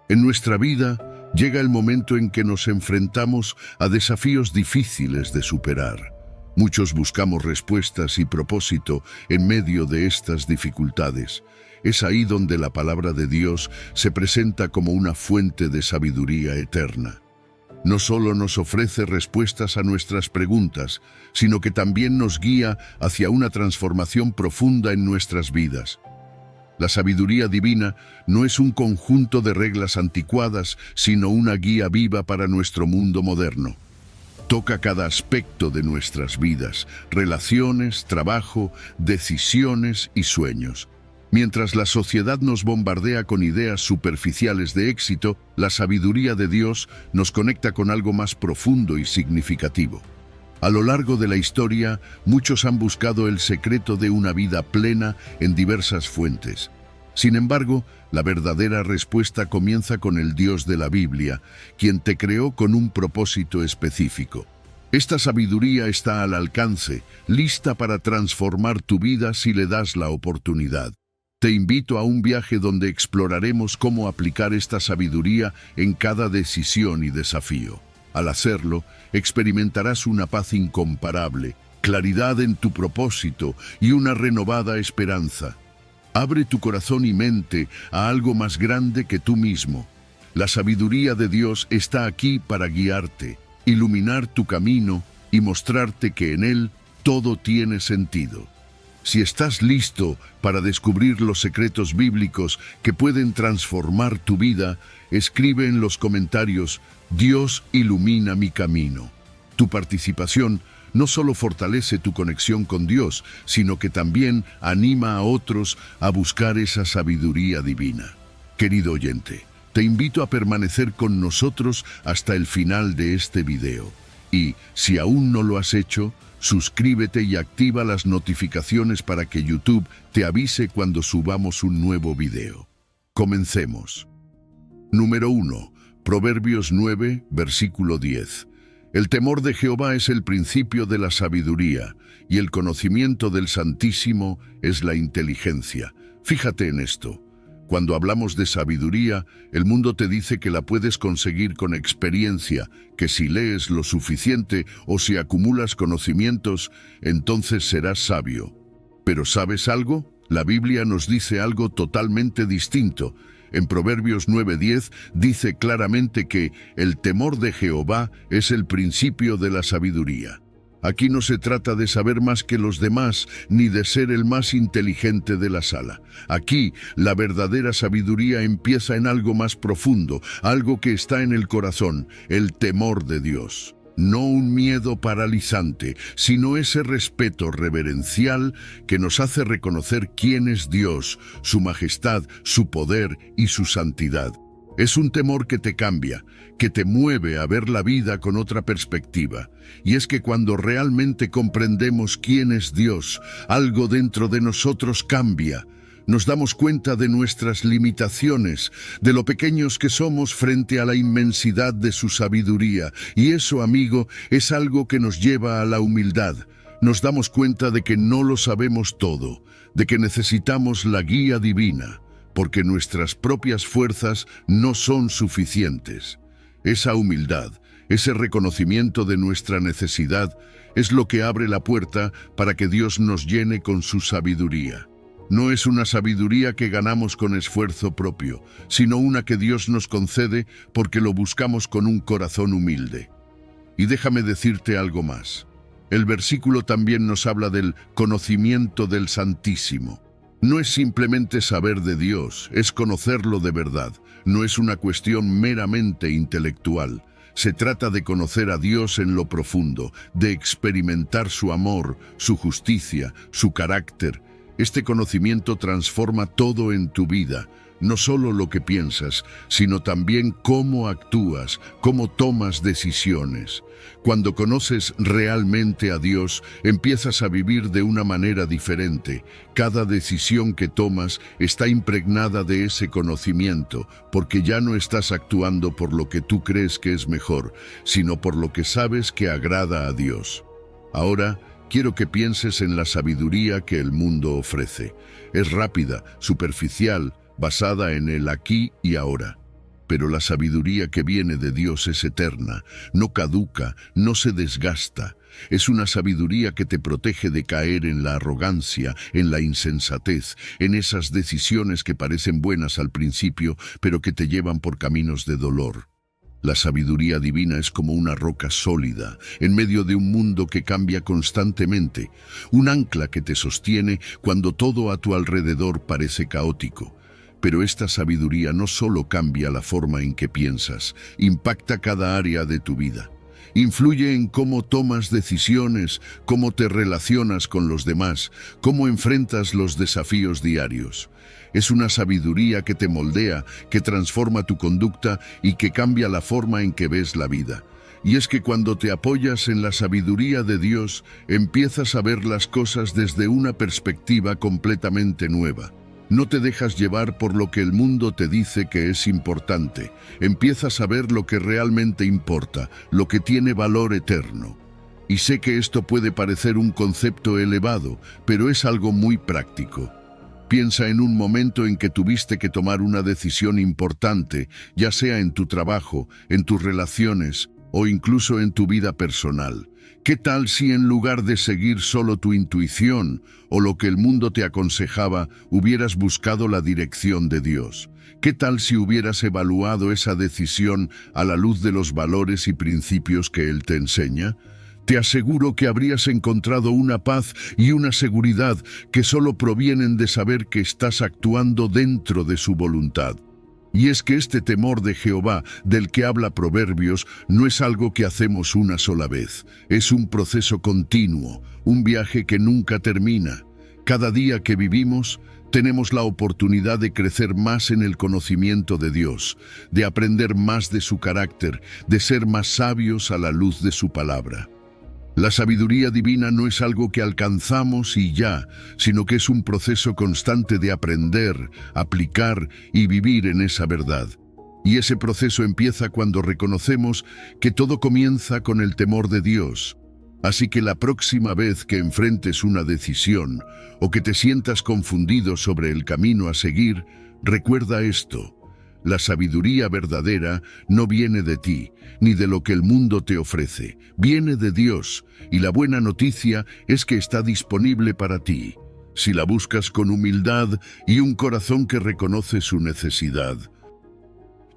En nuestra vida llega el momento en que nos enfrentamos a desafíos difíciles de superar. Muchos buscamos respuestas y propósito en medio de estas dificultades. Es ahí donde la palabra de Dios se presenta como una fuente de sabiduría eterna. No solo nos ofrece respuestas a nuestras preguntas, sino que también nos guía hacia una transformación profunda en nuestras vidas. La sabiduría divina no es un conjunto de reglas anticuadas, sino una guía viva para nuestro mundo moderno. Toca cada aspecto de nuestras vidas, relaciones, trabajo, decisiones y sueños. Mientras la sociedad nos bombardea con ideas superficiales de éxito, la sabiduría de Dios nos conecta con algo más profundo y significativo. A lo largo de la historia, muchos han buscado el secreto de una vida plena en diversas fuentes. Sin embargo, la verdadera respuesta comienza con el Dios de la Biblia, quien te creó con un propósito específico. Esta sabiduría está al alcance, lista para transformar tu vida si le das la oportunidad. Te invito a un viaje donde exploraremos cómo aplicar esta sabiduría en cada decisión y desafío. Al hacerlo, experimentarás una paz incomparable, claridad en tu propósito y una renovada esperanza. Abre tu corazón y mente a algo más grande que tú mismo. La sabiduría de Dios está aquí para guiarte, iluminar tu camino y mostrarte que en él todo tiene sentido. Si estás listo para descubrir los secretos bíblicos que pueden transformar tu vida, escribe en los comentarios: Dios ilumina mi camino. Tu participación no solo fortalece tu conexión con Dios, sino que también anima a otros a buscar esa sabiduría divina. Querido oyente, te invito a permanecer con nosotros hasta el final de este video. Y, si aún no lo has hecho, suscríbete y activa las notificaciones para que YouTube te avise cuando subamos un nuevo video. Comencemos. Número 1. Proverbios 9, versículo 10. El temor de Jehová es el principio de la sabiduría, y el conocimiento del Santísimo es la inteligencia. Fíjate en esto. Cuando hablamos de sabiduría, el mundo te dice que la puedes conseguir con experiencia, que si lees lo suficiente o si acumulas conocimientos, entonces serás sabio. Pero ¿sabes algo? La Biblia nos dice algo totalmente distinto. En Proverbios 9:10 dice claramente que el temor de Jehová es el principio de la sabiduría. Aquí no se trata de saber más que los demás, ni de ser el más inteligente de la sala. Aquí, la verdadera sabiduría empieza en algo más profundo, algo que está en el corazón, el temor de Dios. No un miedo paralizante, sino ese respeto reverencial que nos hace reconocer quién es Dios, su majestad, su poder y su santidad. Es un temor que te cambia, que te mueve a ver la vida con otra perspectiva. Y es que cuando realmente comprendemos quién es Dios, algo dentro de nosotros cambia. Nos damos cuenta de nuestras limitaciones, de lo pequeños que somos frente a la inmensidad de su sabiduría. Y eso, amigo, es algo que nos lleva a la humildad. Nos damos cuenta de que no lo sabemos todo, de que necesitamos la guía divina, porque nuestras propias fuerzas no son suficientes. Esa humildad, ese reconocimiento de nuestra necesidad, es lo que abre la puerta para que Dios nos llene con su sabiduría. No es una sabiduría que ganamos con esfuerzo propio, sino una que Dios nos concede porque lo buscamos con un corazón humilde. Y déjame decirte algo más. El versículo también nos habla del conocimiento del Santísimo. No es simplemente saber de Dios, es conocerlo de verdad. No es una cuestión meramente intelectual. Se trata de conocer a Dios en lo profundo, de experimentar su amor, su justicia, su carácter. Este conocimiento transforma todo en tu vida, no solo lo que piensas, sino también cómo actúas, cómo tomas decisiones. Cuando conoces realmente a Dios, empiezas a vivir de una manera diferente. Cada decisión que tomas está impregnada de ese conocimiento, porque ya no estás actuando por lo que tú crees que es mejor, sino por lo que sabes que agrada a Dios. Ahora, quiero que pienses en la sabiduría que el mundo ofrece. Es rápida, superficial, basada en el aquí y ahora. Pero la sabiduría que viene de Dios es eterna, no caduca, no se desgasta. Es una sabiduría que te protege de caer en la arrogancia, en la insensatez, en esas decisiones que parecen buenas al principio, pero que te llevan por caminos de dolor. La sabiduría divina es como una roca sólida, en medio de un mundo que cambia constantemente, un ancla que te sostiene cuando todo a tu alrededor parece caótico. Pero esta sabiduría no solo cambia la forma en que piensas, impacta cada área de tu vida. Influye en cómo tomas decisiones, cómo te relacionas con los demás, cómo enfrentas los desafíos diarios. Es una sabiduría que te moldea, que transforma tu conducta y que cambia la forma en que ves la vida. Y es que cuando te apoyas en la sabiduría de Dios, empiezas a ver las cosas desde una perspectiva completamente nueva. No te dejas llevar por lo que el mundo te dice que es importante. Empiezas a ver lo que realmente importa, lo que tiene valor eterno. Y sé que esto puede parecer un concepto elevado, pero es algo muy práctico. Piensa en un momento en que tuviste que tomar una decisión importante, ya sea en tu trabajo, en tus relaciones o incluso en tu vida personal. ¿Qué tal si en lugar de seguir solo tu intuición o lo que el mundo te aconsejaba, hubieras buscado la dirección de Dios? ¿Qué tal si hubieras evaluado esa decisión a la luz de los valores y principios que Él te enseña? Te aseguro que habrías encontrado una paz y una seguridad que solo provienen de saber que estás actuando dentro de su voluntad. Y es que este temor de Jehová, del que habla Proverbios, no es algo que hacemos una sola vez. Es un proceso continuo, un viaje que nunca termina. Cada día que vivimos, tenemos la oportunidad de crecer más en el conocimiento de Dios, de aprender más de su carácter, de ser más sabios a la luz de su palabra. La sabiduría divina no es algo que alcanzamos y ya, sino que es un proceso constante de aprender, aplicar y vivir en esa verdad. Y ese proceso empieza cuando reconocemos que todo comienza con el temor de Dios. Así que la próxima vez que enfrentes una decisión o que te sientas confundido sobre el camino a seguir, recuerda esto. La sabiduría verdadera no viene de ti, ni de lo que el mundo te ofrece. Viene de Dios, y la buena noticia es que está disponible para ti, si la buscas con humildad y un corazón que reconoce su necesidad.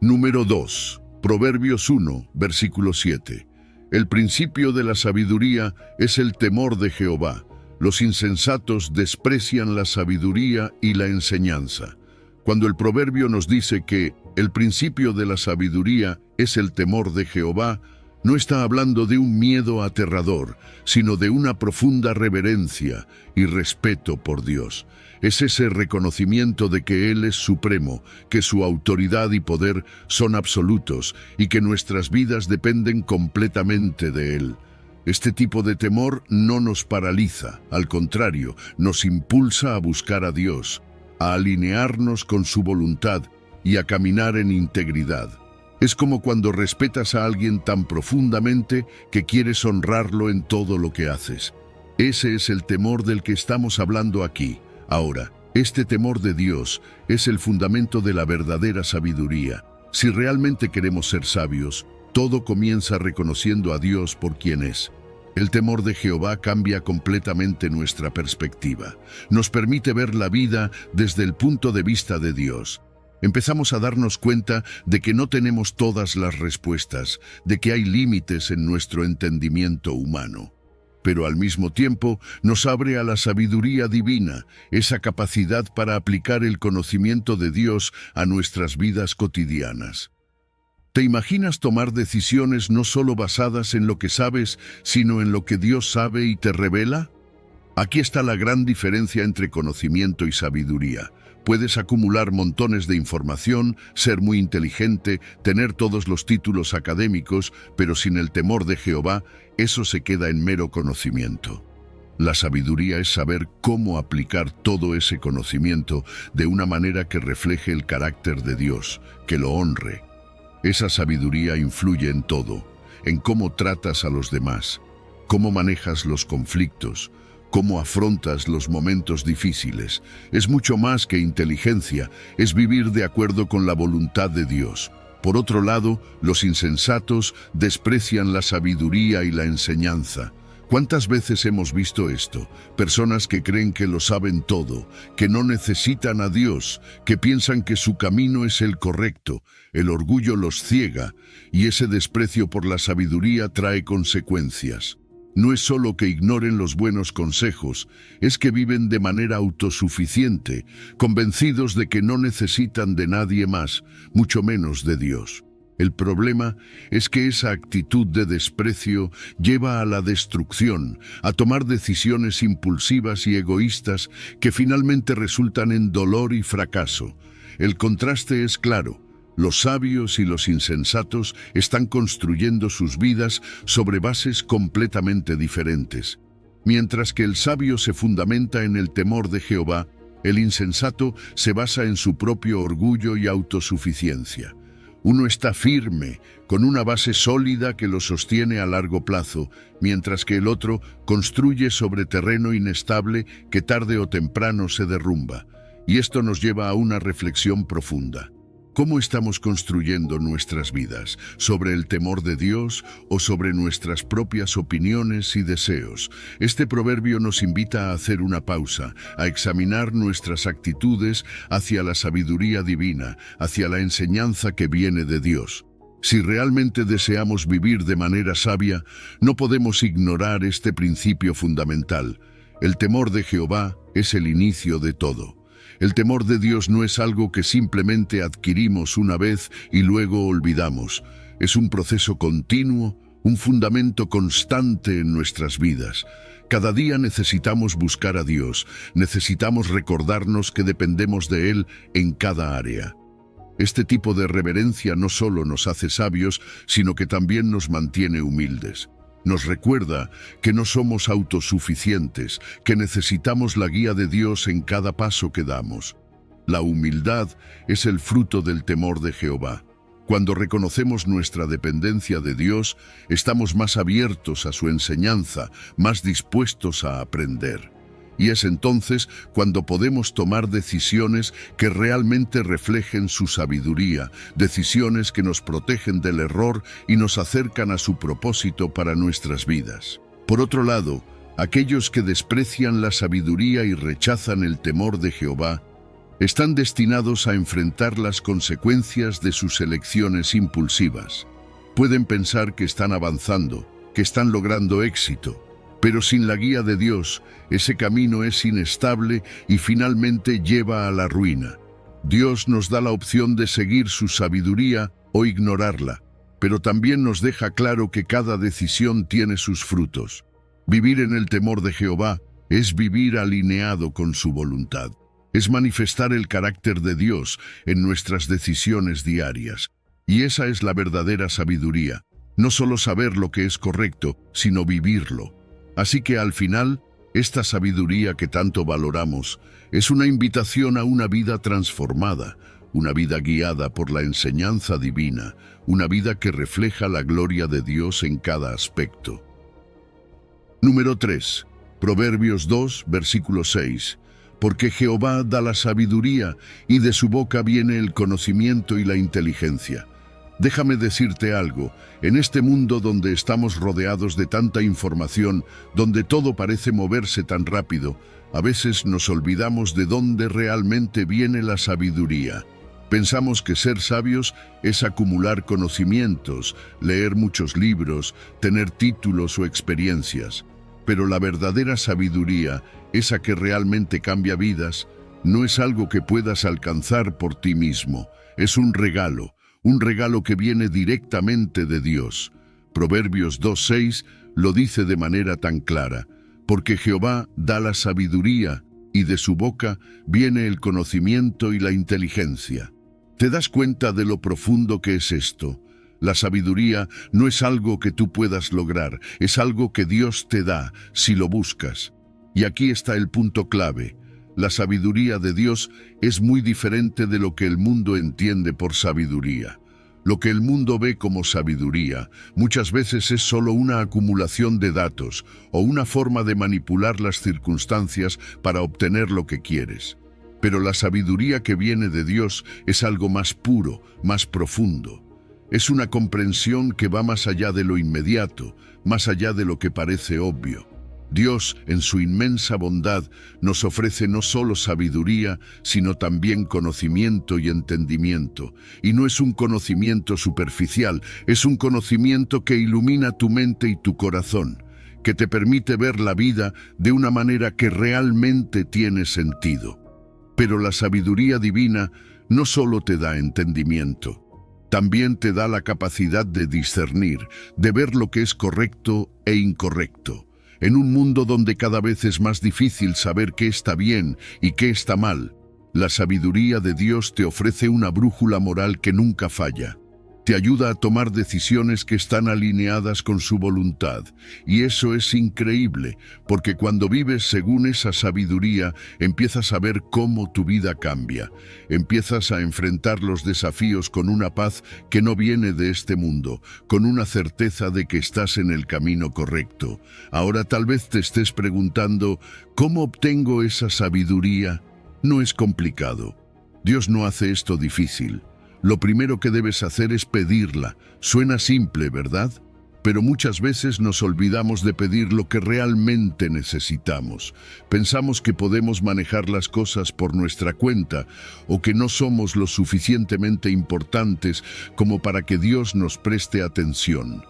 Número 2. Proverbios 1, versículo 7. El principio de la sabiduría es el temor de Jehová. Los insensatos desprecian la sabiduría y la enseñanza. Cuando el proverbio nos dice que el principio de la sabiduría es el temor de Jehová, no está hablando de un miedo aterrador, sino de una profunda reverencia y respeto por Dios. Es ese reconocimiento de que Él es supremo, que su autoridad y poder son absolutos y que nuestras vidas dependen completamente de Él. Este tipo de temor no nos paraliza, al contrario, nos impulsa a buscar a Dios, a alinearnos con su voluntad y a caminar en integridad. Es como cuando respetas a alguien tan profundamente que quieres honrarlo en todo lo que haces. Ese es el temor del que estamos hablando aquí. Ahora, este temor de Dios es el fundamento de la verdadera sabiduría. Si realmente queremos ser sabios, todo comienza reconociendo a Dios por quien es. El temor de Jehová cambia completamente nuestra perspectiva. Nos permite ver la vida desde el punto de vista de Dios. Empezamos a darnos cuenta de que no tenemos todas las respuestas, de que hay límites en nuestro entendimiento humano. Pero al mismo tiempo nos abre a la sabiduría divina, esa capacidad para aplicar el conocimiento de Dios a nuestras vidas cotidianas. ¿Te imaginas tomar decisiones no solo basadas en lo que sabes, sino en lo que Dios sabe y te revela? Aquí está la gran diferencia entre conocimiento y sabiduría. Puedes acumular montones de información, ser muy inteligente, tener todos los títulos académicos, pero sin el temor de Jehová, eso se queda en mero conocimiento. La sabiduría es saber cómo aplicar todo ese conocimiento de una manera que refleje el carácter de Dios, que lo honre. Esa sabiduría influye en todo, en cómo tratas a los demás, cómo manejas los conflictos, cómo afrontas los momentos difíciles. Es mucho más que inteligencia, es vivir de acuerdo con la voluntad de Dios. Por otro lado, los insensatos desprecian la sabiduría y la enseñanza. ¿Cuántas veces hemos visto esto? Personas que creen que lo saben todo, que no necesitan a Dios, que piensan que su camino es el correcto. El orgullo los ciega, y ese desprecio por la sabiduría trae consecuencias. No es solo que ignoren los buenos consejos, es que viven de manera autosuficiente, convencidos de que no necesitan de nadie más, mucho menos de Dios. El problema es que esa actitud de desprecio lleva a la destrucción, a tomar decisiones impulsivas y egoístas que finalmente resultan en dolor y fracaso. El contraste es claro. Los sabios y los insensatos están construyendo sus vidas sobre bases completamente diferentes. Mientras que el sabio se fundamenta en el temor de Jehová, el insensato se basa en su propio orgullo y autosuficiencia. Uno está firme, con una base sólida que lo sostiene a largo plazo, mientras que el otro construye sobre terreno inestable que tarde o temprano se derrumba. Y esto nos lleva a una reflexión profunda. ¿Cómo estamos construyendo nuestras vidas? ¿Sobre el temor de Dios o sobre nuestras propias opiniones y deseos? Este proverbio nos invita a hacer una pausa, a examinar nuestras actitudes hacia la sabiduría divina, hacia la enseñanza que viene de Dios. Si realmente deseamos vivir de manera sabia, no podemos ignorar este principio fundamental. El temor de Jehová es el inicio de todo. El temor de Dios no es algo que simplemente adquirimos una vez y luego olvidamos. Es un proceso continuo, un fundamento constante en nuestras vidas. Cada día necesitamos buscar a Dios, necesitamos recordarnos que dependemos de Él en cada área. Este tipo de reverencia no solo nos hace sabios, sino que también nos mantiene humildes. Nos recuerda que no somos autosuficientes, que necesitamos la guía de Dios en cada paso que damos. La humildad es el fruto del temor de Jehová. Cuando reconocemos nuestra dependencia de Dios, estamos más abiertos a su enseñanza, más dispuestos a aprender. Y es entonces cuando podemos tomar decisiones que realmente reflejen su sabiduría, decisiones que nos protegen del error y nos acercan a su propósito para nuestras vidas. Por otro lado, aquellos que desprecian la sabiduría y rechazan el temor de Jehová, están destinados a enfrentar las consecuencias de sus elecciones impulsivas. Pueden pensar que están avanzando, que están logrando éxito, pero sin la guía de Dios, ese camino es inestable y finalmente lleva a la ruina. Dios nos da la opción de seguir su sabiduría o ignorarla, pero también nos deja claro que cada decisión tiene sus frutos. Vivir en el temor de Jehová es vivir alineado con su voluntad. Es manifestar el carácter de Dios en nuestras decisiones diarias. Y esa es la verdadera sabiduría. No solo saber lo que es correcto, sino vivirlo. Así que al final, esta sabiduría que tanto valoramos es una invitación a una vida transformada, una vida guiada por la enseñanza divina, una vida que refleja la gloria de Dios en cada aspecto. Número 3. Proverbios 2, versículo 6. Porque Jehová da la sabiduría y de su boca viene el conocimiento y la inteligencia. Déjame decirte algo, en este mundo donde estamos rodeados de tanta información, donde todo parece moverse tan rápido, a veces nos olvidamos de dónde realmente viene la sabiduría. Pensamos que ser sabios es acumular conocimientos, leer muchos libros, tener títulos o experiencias. Pero la verdadera sabiduría, esa que realmente cambia vidas, no es algo que puedas alcanzar por ti mismo, es un regalo que viene directamente de Dios. Proverbios 2:6 lo dice de manera tan clara, porque Jehová da la sabiduría y de su boca viene el conocimiento y la inteligencia. ¿Te das cuenta de lo profundo que es esto? La sabiduría no es algo que tú puedas lograr, es algo que Dios te da si lo buscas. Y aquí está el punto clave. La sabiduría de Dios es muy diferente de lo que el mundo entiende por sabiduría. Lo que el mundo ve como sabiduría muchas veces es solo una acumulación de datos o una forma de manipular las circunstancias para obtener lo que quieres. Pero la sabiduría que viene de Dios es algo más puro, más profundo. Es una comprensión que va más allá de lo inmediato, más allá de lo que parece obvio. Dios, en su inmensa bondad, nos ofrece no solo sabiduría, sino también conocimiento y entendimiento. Y no es un conocimiento superficial, es un conocimiento que ilumina tu mente y tu corazón, que te permite ver la vida de una manera que realmente tiene sentido. Pero la sabiduría divina no solo te da entendimiento, también te da la capacidad de discernir, de ver lo que es correcto e incorrecto. En un mundo donde cada vez es más difícil saber qué está bien y qué está mal, la sabiduría de Dios te ofrece una brújula moral que nunca falla. Te ayuda a tomar decisiones que están alineadas con su voluntad. Y eso es increíble, porque cuando vives según esa sabiduría, empiezas a ver cómo tu vida cambia. Empiezas a enfrentar los desafíos con una paz que no viene de este mundo, con una certeza de que estás en el camino correcto. Ahora tal vez te estés preguntando, ¿cómo obtengo esa sabiduría? No es complicado. Dios no hace esto difícil. Lo primero que debes hacer es pedirla. Suena simple, ¿verdad? Pero muchas veces nos olvidamos de pedir lo que realmente necesitamos. Pensamos que podemos manejar las cosas por nuestra cuenta o que no somos lo suficientemente importantes como para que Dios nos preste atención.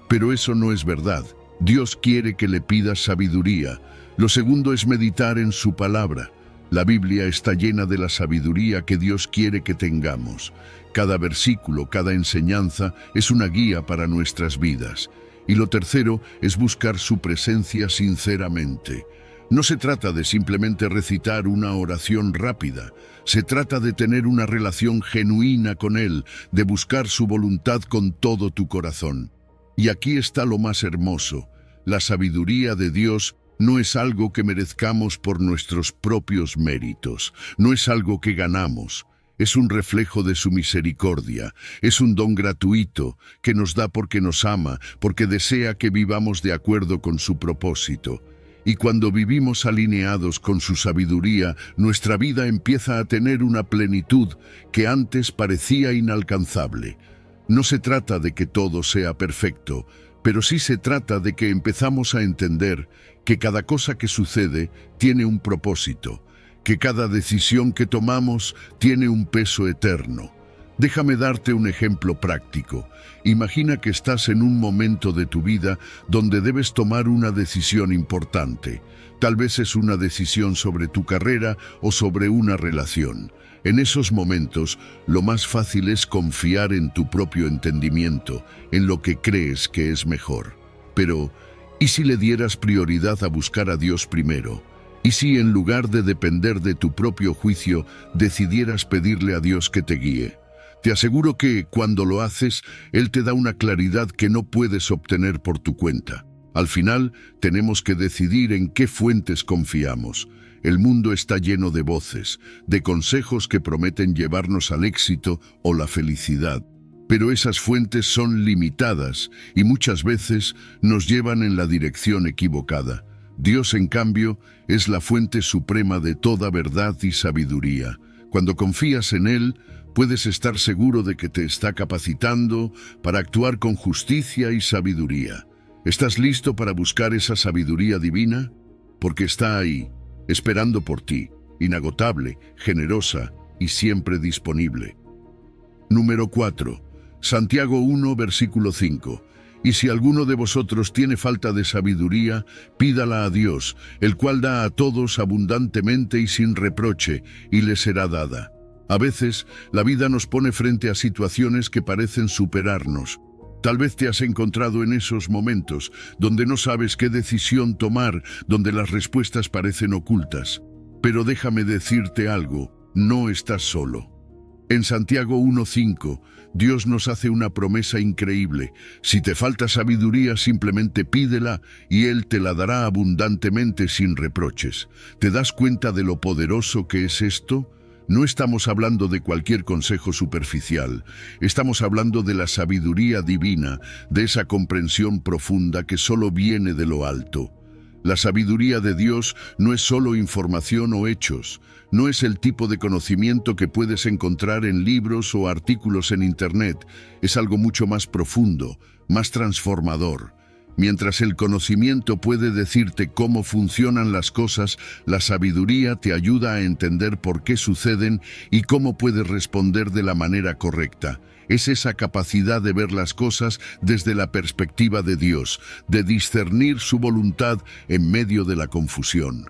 Pero eso no es verdad. Dios quiere que le pidas sabiduría. Lo segundo es meditar en su palabra. La Biblia está llena de la sabiduría que Dios quiere que tengamos. Cada versículo, cada enseñanza es una guía para nuestras vidas. Y lo tercero es buscar su presencia sinceramente. No se trata de simplemente recitar una oración rápida. Se trata de tener una relación genuina con Él, de buscar su voluntad con todo tu corazón. Y aquí está lo más hermoso. La sabiduría de Dios no es algo que merezcamos por nuestros propios méritos, no es algo que ganamos. Es un reflejo de su misericordia, es un don gratuito que nos da porque nos ama, porque desea que vivamos de acuerdo con su propósito. Y cuando vivimos alineados con su sabiduría, nuestra vida empieza a tener una plenitud que antes parecía inalcanzable. No se trata de que todo sea perfecto, pero sí se trata de que empezamos a entender que cada cosa que sucede tiene un propósito, que cada decisión que tomamos tiene un peso eterno. Déjame darte un ejemplo práctico. Imagina que estás en un momento de tu vida donde debes tomar una decisión importante. Tal vez es una decisión sobre tu carrera o sobre una relación. En esos momentos, lo más fácil es confiar en tu propio entendimiento, en lo que crees que es mejor. Pero, ¿y si le dieras prioridad a buscar a Dios primero? ¿Y si en lugar de depender de tu propio juicio, decidieras pedirle a Dios que te guíe? Te aseguro que, cuando lo haces, Él te da una claridad que no puedes obtener por tu cuenta. Al final, tenemos que decidir en qué fuentes confiamos. El mundo está lleno de voces, de consejos que prometen llevarnos al éxito o la felicidad. Pero esas fuentes son limitadas y muchas veces nos llevan en la dirección equivocada. Dios, en cambio, es la fuente suprema de toda verdad y sabiduría. Cuando confías en Él, puedes estar seguro de que te está capacitando para actuar con justicia y sabiduría. ¿Estás listo para buscar esa sabiduría divina? Porque está ahí, esperando por ti, inagotable, generosa y siempre disponible. Número 4. Santiago 1, versículo 5. Y si alguno de vosotros tiene falta de sabiduría, pídala a Dios, el cual da a todos abundantemente y sin reproche, y le será dada. A veces, la vida nos pone frente a situaciones que parecen superarnos. Tal vez te has encontrado en esos momentos, donde no sabes qué decisión tomar, donde las respuestas parecen ocultas. Pero déjame decirte algo, no estás solo. En Santiago 1:5, Dios nos hace una promesa increíble. Si te falta sabiduría, simplemente pídela y Él te la dará abundantemente sin reproches. ¿Te das cuenta de lo poderoso que es esto? No estamos hablando de cualquier consejo superficial. Estamos hablando de la sabiduría divina, de esa comprensión profunda que solo viene de lo alto. La sabiduría de Dios no es solo información o hechos, no es el tipo de conocimiento que puedes encontrar en libros o artículos en Internet, es algo mucho más profundo, más transformador. Mientras el conocimiento puede decirte cómo funcionan las cosas, la sabiduría te ayuda a entender por qué suceden y cómo puedes responder de la manera correcta. Es esa capacidad de ver las cosas desde la perspectiva de Dios, de discernir su voluntad en medio de la confusión.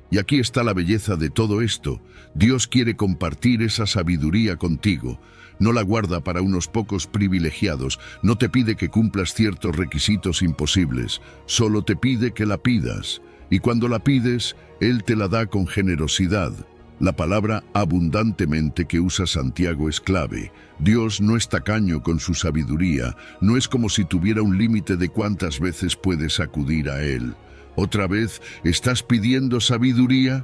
Y aquí está la belleza de todo esto. Dios quiere compartir esa sabiduría contigo. No la guarda para unos pocos privilegiados, no te pide que cumplas ciertos requisitos imposibles, solo te pide que la pidas. Y cuando la pides, Él te la da con generosidad. La palabra abundantemente que usa Santiago es clave. Dios no es tacaño con su sabiduría, no es como si tuviera un límite de cuántas veces puedes acudir a Él. ¿Otra vez estás pidiendo sabiduría?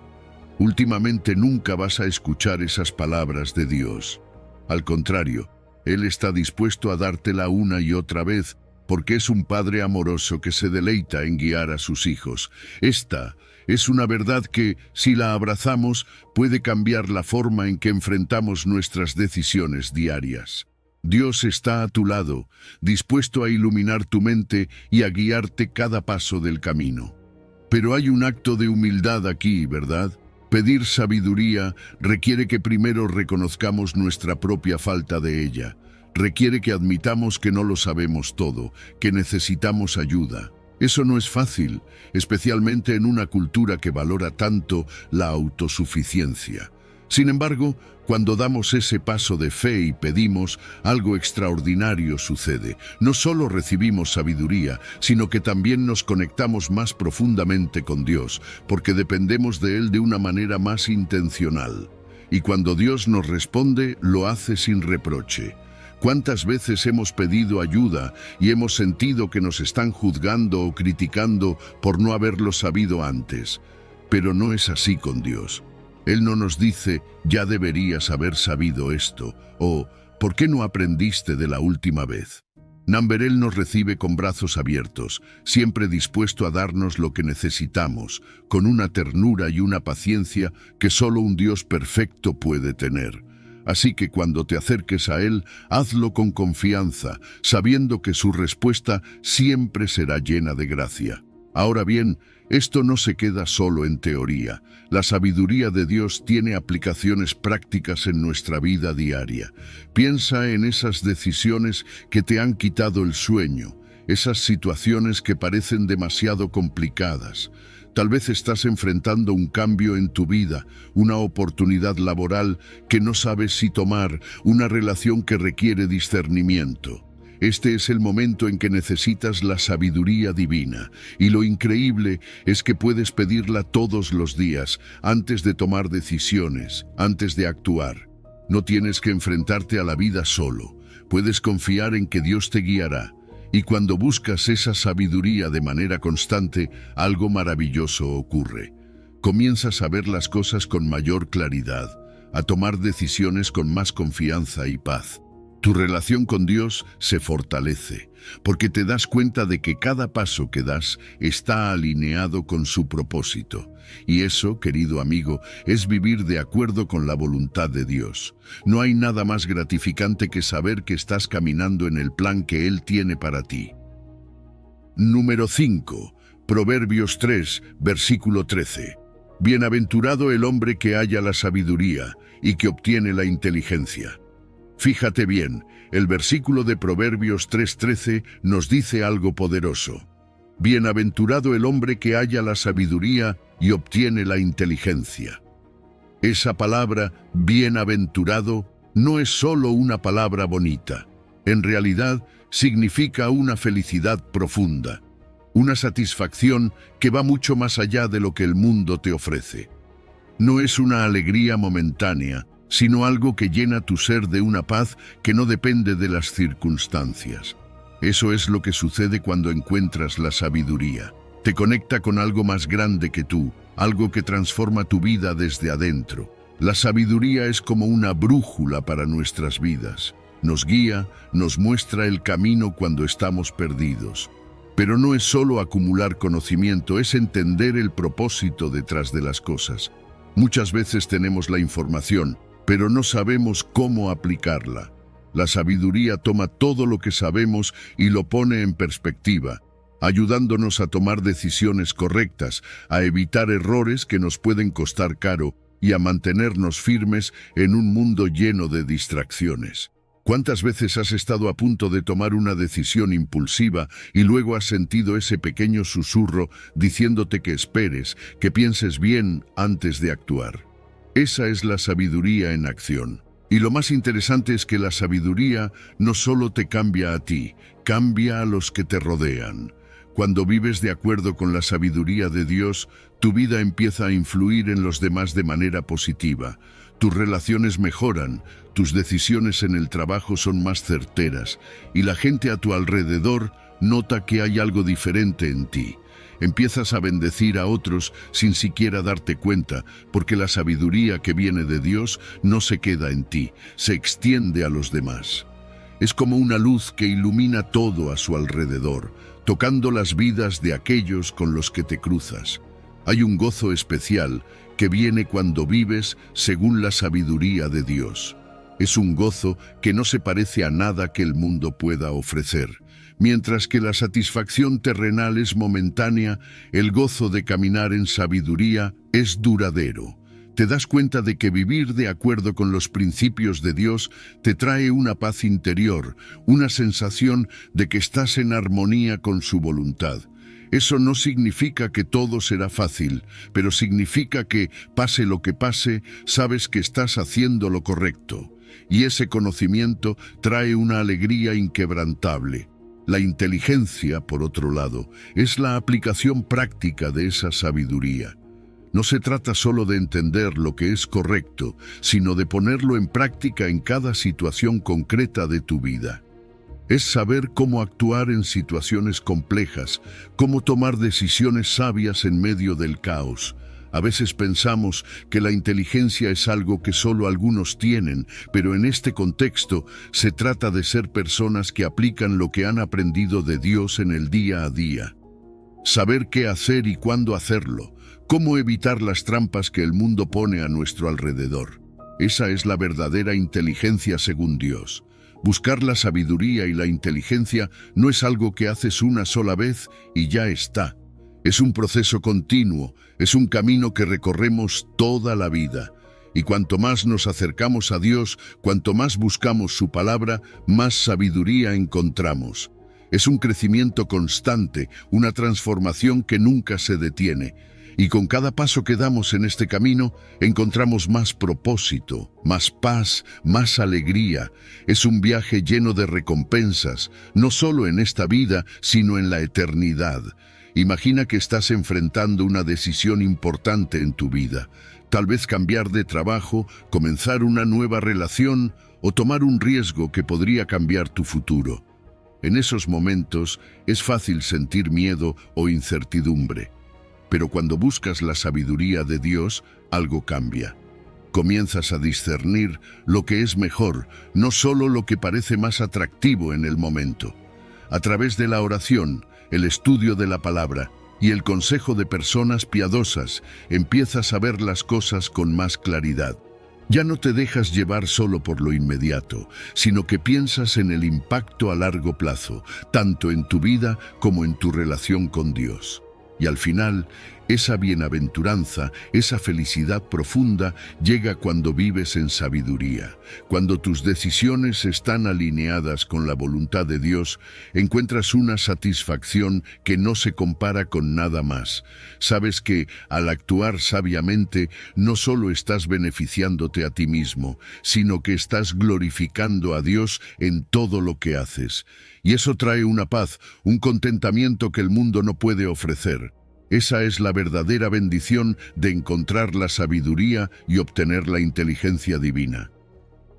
Últimamente nunca vas a escuchar esas palabras de Dios. Al contrario, Él está dispuesto a dártela una y otra vez, porque es un Padre amoroso que se deleita en guiar a sus hijos. Esta es una verdad que, si la abrazamos, puede cambiar la forma en que enfrentamos nuestras decisiones diarias. Dios está a tu lado, dispuesto a iluminar tu mente y a guiarte cada paso del camino. Pero hay un acto de humildad aquí, ¿verdad? Pedir sabiduría requiere que primero reconozcamos nuestra propia falta de ella. Requiere que admitamos que no lo sabemos todo, que necesitamos ayuda. Eso no es fácil, especialmente en una cultura que valora tanto la autosuficiencia. Sin embargo, cuando damos ese paso de fe y pedimos, algo extraordinario sucede. No solo recibimos sabiduría, sino que también nos conectamos más profundamente con Dios, porque dependemos de Él de una manera más intencional. Y cuando Dios nos responde, lo hace sin reproche. ¿Cuántas veces hemos pedido ayuda y hemos sentido que nos están juzgando o criticando por no haberlo sabido antes? Pero no es así con Dios. Él no nos dice, ya deberías haber sabido esto, o ¿por qué no aprendiste de la última vez? Él nos recibe con brazos abiertos, siempre dispuesto a darnos lo que necesitamos, con una ternura y una paciencia que solo un Dios perfecto puede tener. Así que cuando te acerques a Él, hazlo con confianza, sabiendo que su respuesta siempre será llena de gracia. Ahora bien, esto no se queda solo en teoría. La sabiduría de Dios tiene aplicaciones prácticas en nuestra vida diaria. Piensa en esas decisiones que te han quitado el sueño, esas situaciones que parecen demasiado complicadas. Tal vez estás enfrentando un cambio en tu vida, una oportunidad laboral que no sabes si tomar, una relación que requiere discernimiento. Este es el momento en que necesitas la sabiduría divina, y lo increíble es que puedes pedirla todos los días, antes de tomar decisiones, antes de actuar. No tienes que enfrentarte a la vida solo, puedes confiar en que Dios te guiará. Y cuando buscas esa sabiduría de manera constante, algo maravilloso ocurre. Comienzas a ver las cosas con mayor claridad, a tomar decisiones con más confianza y paz. Tu relación con Dios se fortalece, porque te das cuenta de que cada paso que das está alineado con su propósito. Y eso, querido amigo, es vivir de acuerdo con la voluntad de Dios. No hay nada más gratificante que saber que estás caminando en el plan que Él tiene para ti. Número 5. Proverbios 3, versículo 13. Bienaventurado el hombre que halla la sabiduría y que obtiene la inteligencia. Fíjate bien, el versículo de Proverbios 3:13 nos dice algo poderoso. Bienaventurado el hombre que halla la sabiduría y obtiene la inteligencia. Esa palabra, bienaventurado, no es solo una palabra bonita. En realidad, significa una felicidad profunda, una satisfacción que va mucho más allá de lo que el mundo te ofrece. No es una alegría momentánea, sino algo que llena tu ser de una paz que no depende de las circunstancias. Eso es lo que sucede cuando encuentras la sabiduría. Te conecta con algo más grande que tú, algo que transforma tu vida desde adentro. La sabiduría es como una brújula para nuestras vidas. Nos guía, nos muestra el camino cuando estamos perdidos. Pero no es solo acumular conocimiento, es entender el propósito detrás de las cosas. Muchas veces tenemos la información, pero no sabemos cómo aplicarla. La sabiduría toma todo lo que sabemos y lo pone en perspectiva, ayudándonos a tomar decisiones correctas, a evitar errores que nos pueden costar caro y a mantenernos firmes en un mundo lleno de distracciones. ¿Cuántas veces has estado a punto de tomar una decisión impulsiva y luego has sentido ese pequeño susurro diciéndote que esperes, que pienses bien antes de actuar? Esa es la sabiduría en acción. Y lo más interesante es que la sabiduría no solo te cambia a ti, cambia a los que te rodean. Cuando vives de acuerdo con la sabiduría de Dios, tu vida empieza a influir en los demás de manera positiva. Tus relaciones mejoran, tus decisiones en el trabajo son más certeras y la gente a tu alrededor nota que hay algo diferente en ti. Empiezas a bendecir a otros sin siquiera darte cuenta, porque la sabiduría que viene de Dios no se queda en ti, se extiende a los demás. Es como una luz que ilumina todo a su alrededor, tocando las vidas de aquellos con los que te cruzas. Hay un gozo especial que viene cuando vives según la sabiduría de Dios. Es un gozo que no se parece a nada que el mundo pueda ofrecer. Mientras que la satisfacción terrenal es momentánea, el gozo de caminar en sabiduría es duradero. Te das cuenta de que vivir de acuerdo con los principios de Dios te trae una paz interior, una sensación de que estás en armonía con su voluntad. Eso no significa que todo será fácil, pero significa que, pase lo que pase, sabes que estás haciendo lo correcto. Y ese conocimiento trae una alegría inquebrantable. La inteligencia, por otro lado, es la aplicación práctica de esa sabiduría. No se trata solo de entender lo que es correcto, sino de ponerlo en práctica en cada situación concreta de tu vida. Es saber cómo actuar en situaciones complejas, cómo tomar decisiones sabias en medio del caos. A veces pensamos que la inteligencia es algo que solo algunos tienen, pero en este contexto se trata de ser personas que aplican lo que han aprendido de Dios en el día a día. Saber qué hacer y cuándo hacerlo, cómo evitar las trampas que el mundo pone a nuestro alrededor. Esa es la verdadera inteligencia según Dios. Buscar la sabiduría y la inteligencia no es algo que haces una sola vez y ya está. Es un proceso continuo, es un camino que recorremos toda la vida. Y cuanto más nos acercamos a Dios, cuanto más buscamos su palabra, más sabiduría encontramos. Es un crecimiento constante, una transformación que nunca se detiene. Y con cada paso que damos en este camino, encontramos más propósito, más paz, más alegría. Es un viaje lleno de recompensas, no solo en esta vida, sino en la eternidad. Imagina que estás enfrentando una decisión importante en tu vida. Tal vez cambiar de trabajo, comenzar una nueva relación o tomar un riesgo que podría cambiar tu futuro. En esos momentos es fácil sentir miedo o incertidumbre. Pero cuando buscas la sabiduría de Dios, algo cambia. Comienzas a discernir lo que es mejor, no solo lo que parece más atractivo en el momento. A través de la oración, el estudio de la palabra y el consejo de personas piadosas, empiezas a ver las cosas con más claridad. Ya no te dejas llevar solo por lo inmediato, sino que piensas en el impacto a largo plazo, tanto en tu vida como en tu relación con Dios. Y al final, esa bienaventuranza, esa felicidad profunda llega cuando vives en sabiduría. Cuando tus decisiones están alineadas con la voluntad de Dios, encuentras una satisfacción que no se compara con nada más. Sabes que, al actuar sabiamente, no solo estás beneficiándote a ti mismo, sino que estás glorificando a Dios en todo lo que haces. Y eso trae una paz, un contentamiento que el mundo no puede ofrecer. Esa es la verdadera bendición de encontrar la sabiduría y obtener la inteligencia divina.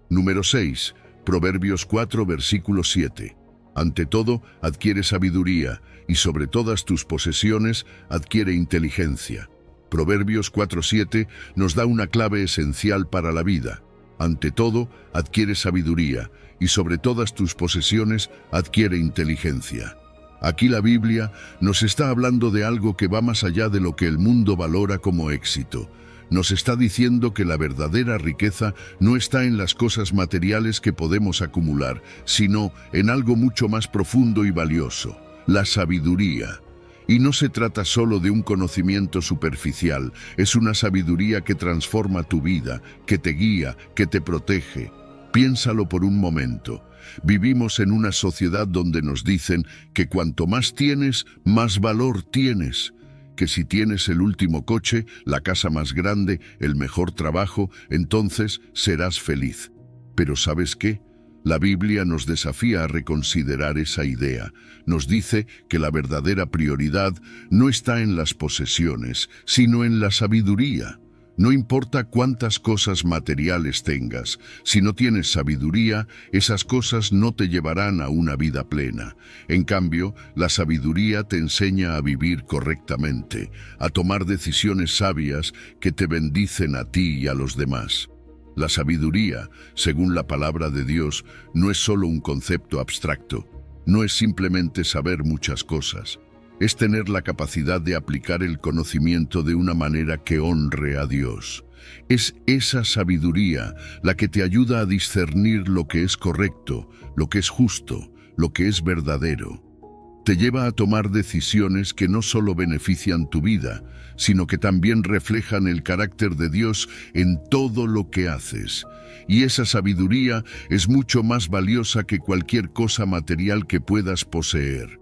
Número 6. Proverbios 4, versículo 7. Ante todo, adquiere sabiduría, y sobre todas tus posesiones, adquiere inteligencia. Proverbios 4:7 nos da una clave esencial para la vida. Ante todo, adquiere sabiduría, y sobre todas tus posesiones, adquiere inteligencia. Aquí la Biblia nos está hablando de algo que va más allá de lo que el mundo valora como éxito. Nos está diciendo que la verdadera riqueza no está en las cosas materiales que podemos acumular, sino en algo mucho más profundo y valioso, la sabiduría. Y no se trata solo de un conocimiento superficial, es una sabiduría que transforma tu vida, que te guía, que te protege. Piénsalo por un momento. Vivimos en una sociedad donde nos dicen que cuanto más tienes, más valor tienes. Que si tienes el último coche, la casa más grande, el mejor trabajo, entonces serás feliz. Pero ¿sabes qué? La Biblia nos desafía a reconsiderar esa idea. Nos dice que la verdadera prioridad no está en las posesiones, sino en la sabiduría. No importa cuántas cosas materiales tengas, si no tienes sabiduría, esas cosas no te llevarán a una vida plena. En cambio, la sabiduría te enseña a vivir correctamente, a tomar decisiones sabias que te bendicen a ti y a los demás. La sabiduría, según la palabra de Dios, no es solo un concepto abstracto, no es simplemente saber muchas cosas. Es tener la capacidad de aplicar el conocimiento de una manera que honre a Dios. Es esa sabiduría la que te ayuda a discernir lo que es correcto, lo que es justo, lo que es verdadero. Te lleva a tomar decisiones que no solo benefician tu vida, sino que también reflejan el carácter de Dios en todo lo que haces. Y esa sabiduría es mucho más valiosa que cualquier cosa material que puedas poseer.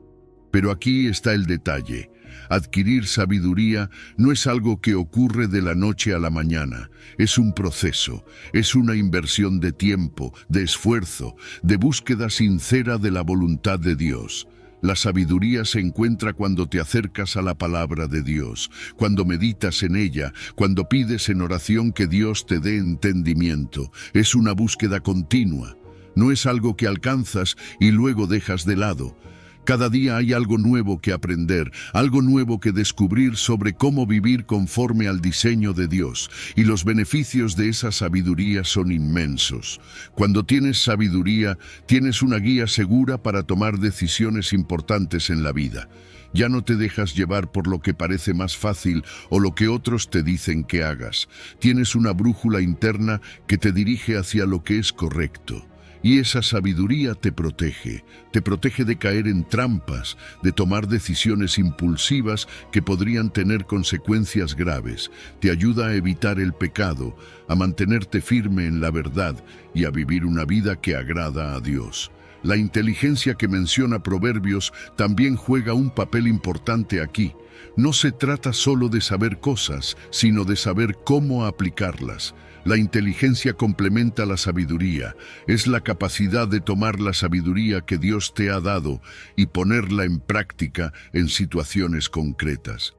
Pero aquí está el detalle. Adquirir sabiduría no es algo que ocurre de la noche a la mañana. Es un proceso, es una inversión de tiempo, de esfuerzo, de búsqueda sincera de la voluntad de Dios. La sabiduría se encuentra cuando te acercas a la palabra de Dios, cuando meditas en ella, cuando pides en oración que Dios te dé entendimiento. Es una búsqueda continua. No es algo que alcanzas y luego dejas de lado. Cada día hay algo nuevo que aprender, algo nuevo que descubrir sobre cómo vivir conforme al diseño de Dios, y los beneficios de esa sabiduría son inmensos. Cuando tienes sabiduría, tienes una guía segura para tomar decisiones importantes en la vida. Ya no te dejas llevar por lo que parece más fácil o lo que otros te dicen que hagas. Tienes una brújula interna que te dirige hacia lo que es correcto. Y esa sabiduría te protege de caer en trampas, de tomar decisiones impulsivas que podrían tener consecuencias graves. Te ayuda a evitar el pecado, a mantenerte firme en la verdad y a vivir una vida que agrada a Dios. La inteligencia que menciona Proverbios también juega un papel importante aquí. No se trata solo de saber cosas, sino de saber cómo aplicarlas. La inteligencia complementa la sabiduría, es la capacidad de tomar la sabiduría que Dios te ha dado y ponerla en práctica en situaciones concretas.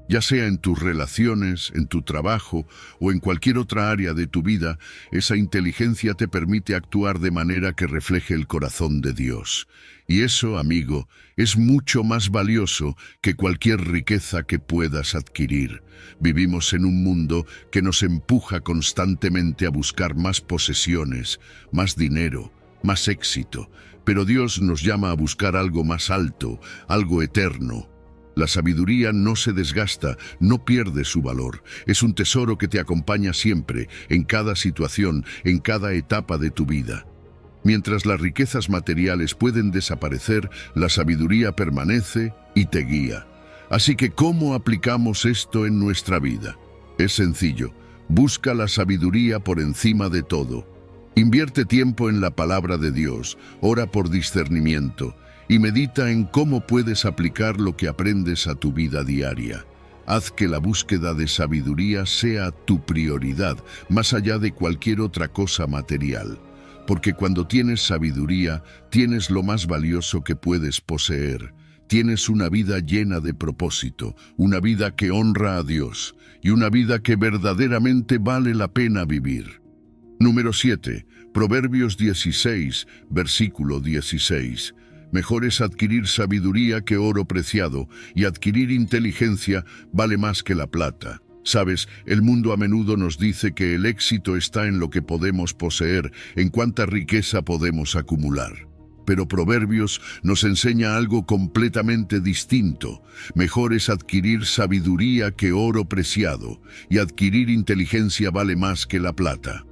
Ya sea en tus relaciones, en tu trabajo o en cualquier otra área de tu vida, esa inteligencia te permite actuar de manera que refleje el corazón de Dios. Y eso, amigo, es mucho más valioso que cualquier riqueza que puedas adquirir. Vivimos en un mundo que nos empuja constantemente a buscar más posesiones, más dinero, más éxito, pero Dios nos llama a buscar algo más alto, algo eterno. La sabiduría no se desgasta, no pierde su valor. Es un tesoro que te acompaña siempre, en cada situación, en cada etapa de tu vida. Mientras las riquezas materiales pueden desaparecer, la sabiduría permanece y te guía. Así que, ¿cómo aplicamos esto en nuestra vida? Es sencillo. Busca la sabiduría por encima de todo. Invierte tiempo en la palabra de Dios, ora por discernimiento y medita en cómo puedes aplicar lo que aprendes a tu vida diaria. Haz que la búsqueda de sabiduría sea tu prioridad, más allá de cualquier otra cosa material. Porque cuando tienes sabiduría, tienes lo más valioso que puedes poseer. Tienes una vida llena de propósito, una vida que honra a Dios y una vida que verdaderamente vale la pena vivir. Número 7. Proverbios 16, versículo 16. Mejor es adquirir sabiduría que oro preciado, y adquirir inteligencia vale más que la plata. Sabes, el mundo a menudo nos dice que el éxito está en lo que podemos poseer, en cuánta riqueza podemos acumular. Pero Proverbios nos enseña algo completamente distinto. Mejor es adquirir sabiduría que oro preciado, y adquirir inteligencia vale más que la plata.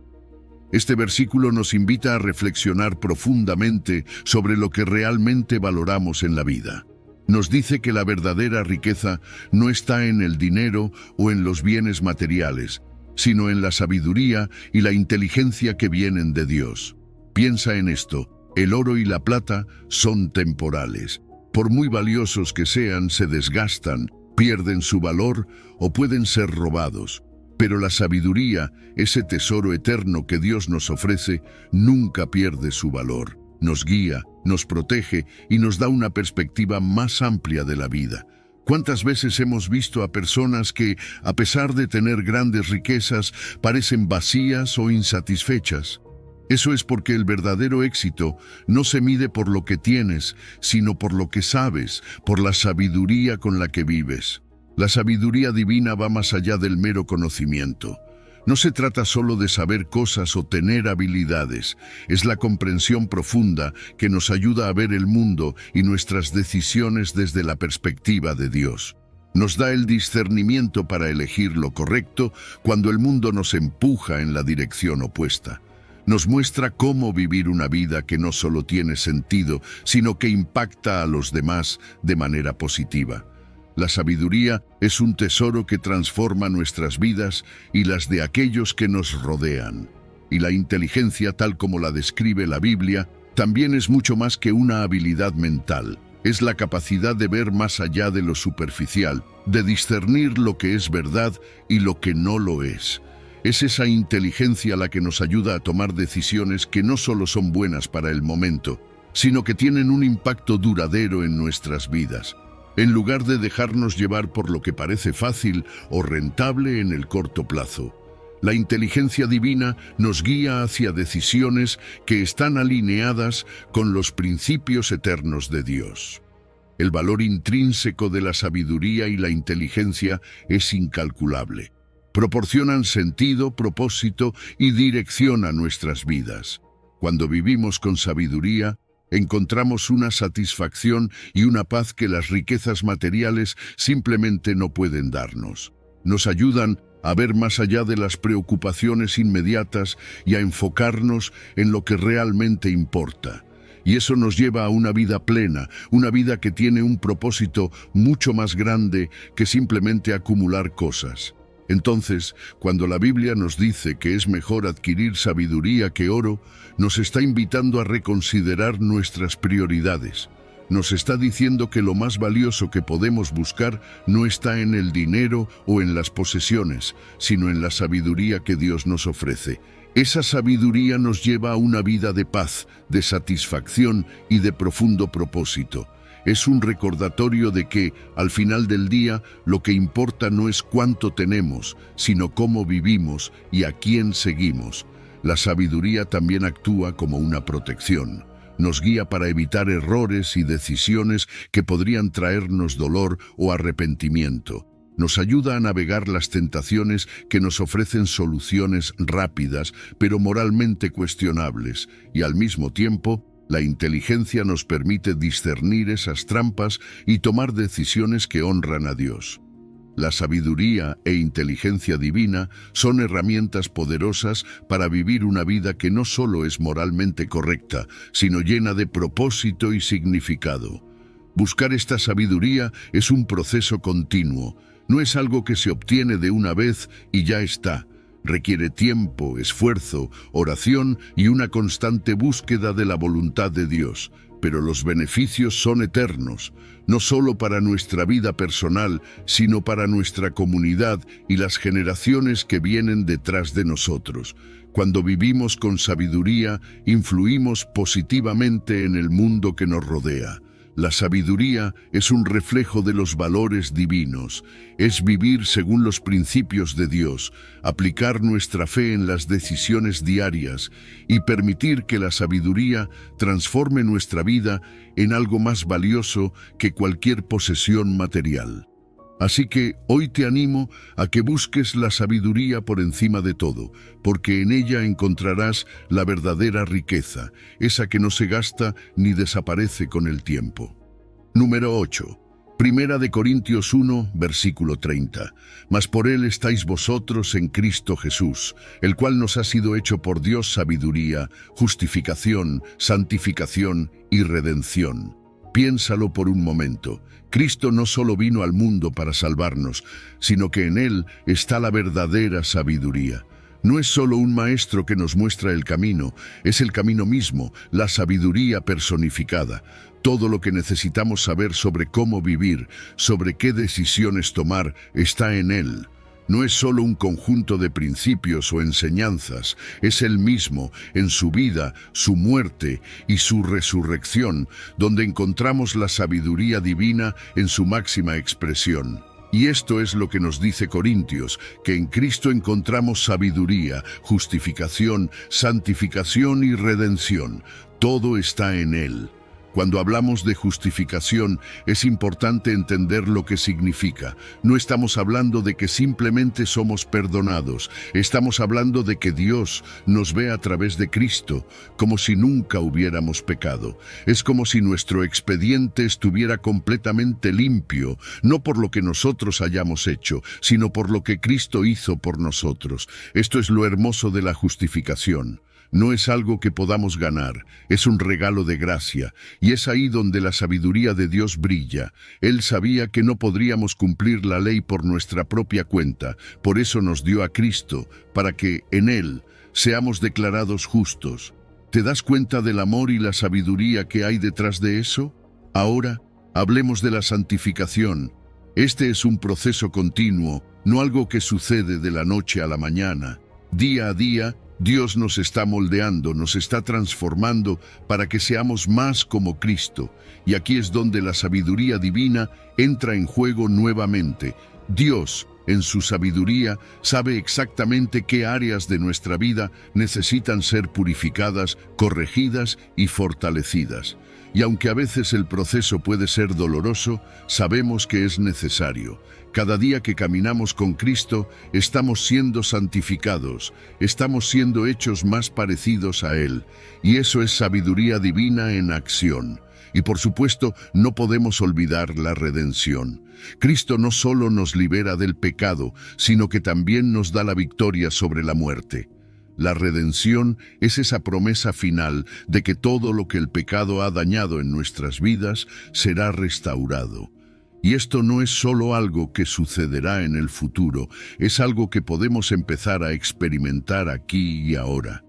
Este versículo nos invita a reflexionar profundamente sobre lo que realmente valoramos en la vida. Nos dice que la verdadera riqueza no está en el dinero o en los bienes materiales, sino en la sabiduría y la inteligencia que vienen de Dios. Piensa en esto: el oro y la plata son temporales. Por muy valiosos que sean, se desgastan, pierden su valor o pueden ser robados. Pero la sabiduría, ese tesoro eterno que Dios nos ofrece, nunca pierde su valor. Nos guía, nos protege y nos da una perspectiva más amplia de la vida. ¿Cuántas veces hemos visto a personas que, a pesar de tener grandes riquezas, parecen vacías o insatisfechas? Eso es porque el verdadero éxito no se mide por lo que tienes, sino por lo que sabes, por la sabiduría con la que vives. La sabiduría divina va más allá del mero conocimiento. No se trata solo de saber cosas o tener habilidades, es la comprensión profunda que nos ayuda a ver el mundo y nuestras decisiones desde la perspectiva de Dios. Nos da el discernimiento para elegir lo correcto cuando el mundo nos empuja en la dirección opuesta. Nos muestra cómo vivir una vida que no solo tiene sentido, sino que impacta a los demás de manera positiva. La sabiduría es un tesoro que transforma nuestras vidas y las de aquellos que nos rodean. Y la inteligencia, tal como la describe la Biblia, también es mucho más que una habilidad mental. Es la capacidad de ver más allá de lo superficial, de discernir lo que es verdad y lo que no lo es. Es esa inteligencia la que nos ayuda a tomar decisiones que no solo son buenas para el momento, sino que tienen un impacto duradero en nuestras vidas. En lugar de dejarnos llevar por lo que parece fácil o rentable en el corto plazo. La inteligencia divina nos guía hacia decisiones que están alineadas con los principios eternos de Dios. El valor intrínseco de la sabiduría y la inteligencia es incalculable. Proporcionan sentido, propósito y dirección a nuestras vidas. Cuando vivimos con sabiduría, encontramos una satisfacción y una paz que las riquezas materiales simplemente no pueden darnos. Nos ayudan a ver más allá de las preocupaciones inmediatas y a enfocarnos en lo que realmente importa. Y eso nos lleva a una vida plena, una vida que tiene un propósito mucho más grande que simplemente acumular cosas. Entonces, cuando la Biblia nos dice que es mejor adquirir sabiduría que oro, nos está invitando a reconsiderar nuestras prioridades. Nos está diciendo que lo más valioso que podemos buscar no está en el dinero o en las posesiones, sino en la sabiduría que Dios nos ofrece. Esa sabiduría nos lleva a una vida de paz, de satisfacción y de profundo propósito. Es un recordatorio de que, al final del día, lo que importa no es cuánto tenemos, sino cómo vivimos y a quién seguimos. La sabiduría también actúa como una protección. Nos guía para evitar errores y decisiones que podrían traernos dolor o arrepentimiento. Nos ayuda a navegar las tentaciones que nos ofrecen soluciones rápidas, pero moralmente cuestionables, y al mismo tiempo, la inteligencia nos permite discernir esas trampas y tomar decisiones que honran a Dios. La sabiduría e inteligencia divina son herramientas poderosas para vivir una vida que no solo es moralmente correcta, sino llena de propósito y significado. Buscar esta sabiduría es un proceso continuo, no es algo que se obtiene de una vez y ya está. Requiere tiempo, esfuerzo, oración y una constante búsqueda de la voluntad de Dios. Pero los beneficios son eternos, no solo para nuestra vida personal, sino para nuestra comunidad y las generaciones que vienen detrás de nosotros. Cuando vivimos con sabiduría, influimos positivamente en el mundo que nos rodea. La sabiduría es un reflejo de los valores divinos, es vivir según los principios de Dios, aplicar nuestra fe en las decisiones diarias y permitir que la sabiduría transforme nuestra vida en algo más valioso que cualquier posesión material. Así que hoy te animo a que busques la sabiduría por encima de todo, porque en ella encontrarás la verdadera riqueza, esa que no se gasta ni desaparece con el tiempo. Número 8. Primera de Corintios 1, versículo 30. Mas por él estáis vosotros en Cristo Jesús, el cual nos ha sido hecho por Dios sabiduría, justificación, santificación y redención. Piénsalo por un momento. Cristo no solo vino al mundo para salvarnos, sino que en él está la verdadera sabiduría. No es solo un maestro que nos muestra el camino, es el camino mismo, la sabiduría personificada. Todo lo que necesitamos saber sobre cómo vivir, sobre qué decisiones tomar, está en él. No es solo un conjunto de principios o enseñanzas, es él mismo, en su vida, su muerte y su resurrección, donde encontramos la sabiduría divina en su máxima expresión. Y esto es lo que nos dice Corintios, que en Cristo encontramos sabiduría, justificación, santificación y redención. Todo está en él. Cuando hablamos de justificación, es importante entender lo que significa. No estamos hablando de que simplemente somos perdonados. Estamos hablando de que Dios nos ve a través de Cristo, como si nunca hubiéramos pecado. Es como si nuestro expediente estuviera completamente limpio, no por lo que nosotros hayamos hecho, sino por lo que Cristo hizo por nosotros. Esto es lo hermoso de la justificación. No es algo que podamos ganar, es un regalo de gracia, y es ahí donde la sabiduría de Dios brilla. Él sabía que no podríamos cumplir la ley por nuestra propia cuenta, por eso nos dio a Cristo, para que, en Él, seamos declarados justos. ¿Te das cuenta del amor y la sabiduría que hay detrás de eso? Ahora, hablemos de la santificación. Este es un proceso continuo, no algo que sucede de la noche a la mañana. Día a día, Dios nos está moldeando, nos está transformando para que seamos más como Cristo. Y aquí es donde la sabiduría divina entra en juego nuevamente. Dios, en su sabiduría, sabe exactamente qué áreas de nuestra vida necesitan ser purificadas, corregidas y fortalecidas. Y aunque a veces el proceso puede ser doloroso, sabemos que es necesario. Cada día que caminamos con Cristo, estamos siendo santificados, estamos siendo hechos más parecidos a Él. Y eso es sabiduría divina en acción. Y por supuesto, no podemos olvidar la redención. Cristo no solo nos libera del pecado, sino que también nos da la victoria sobre la muerte. La redención es esa promesa final de que todo lo que el pecado ha dañado en nuestras vidas será restaurado. Y esto no es solo algo que sucederá en el futuro, es algo que podemos empezar a experimentar aquí y ahora.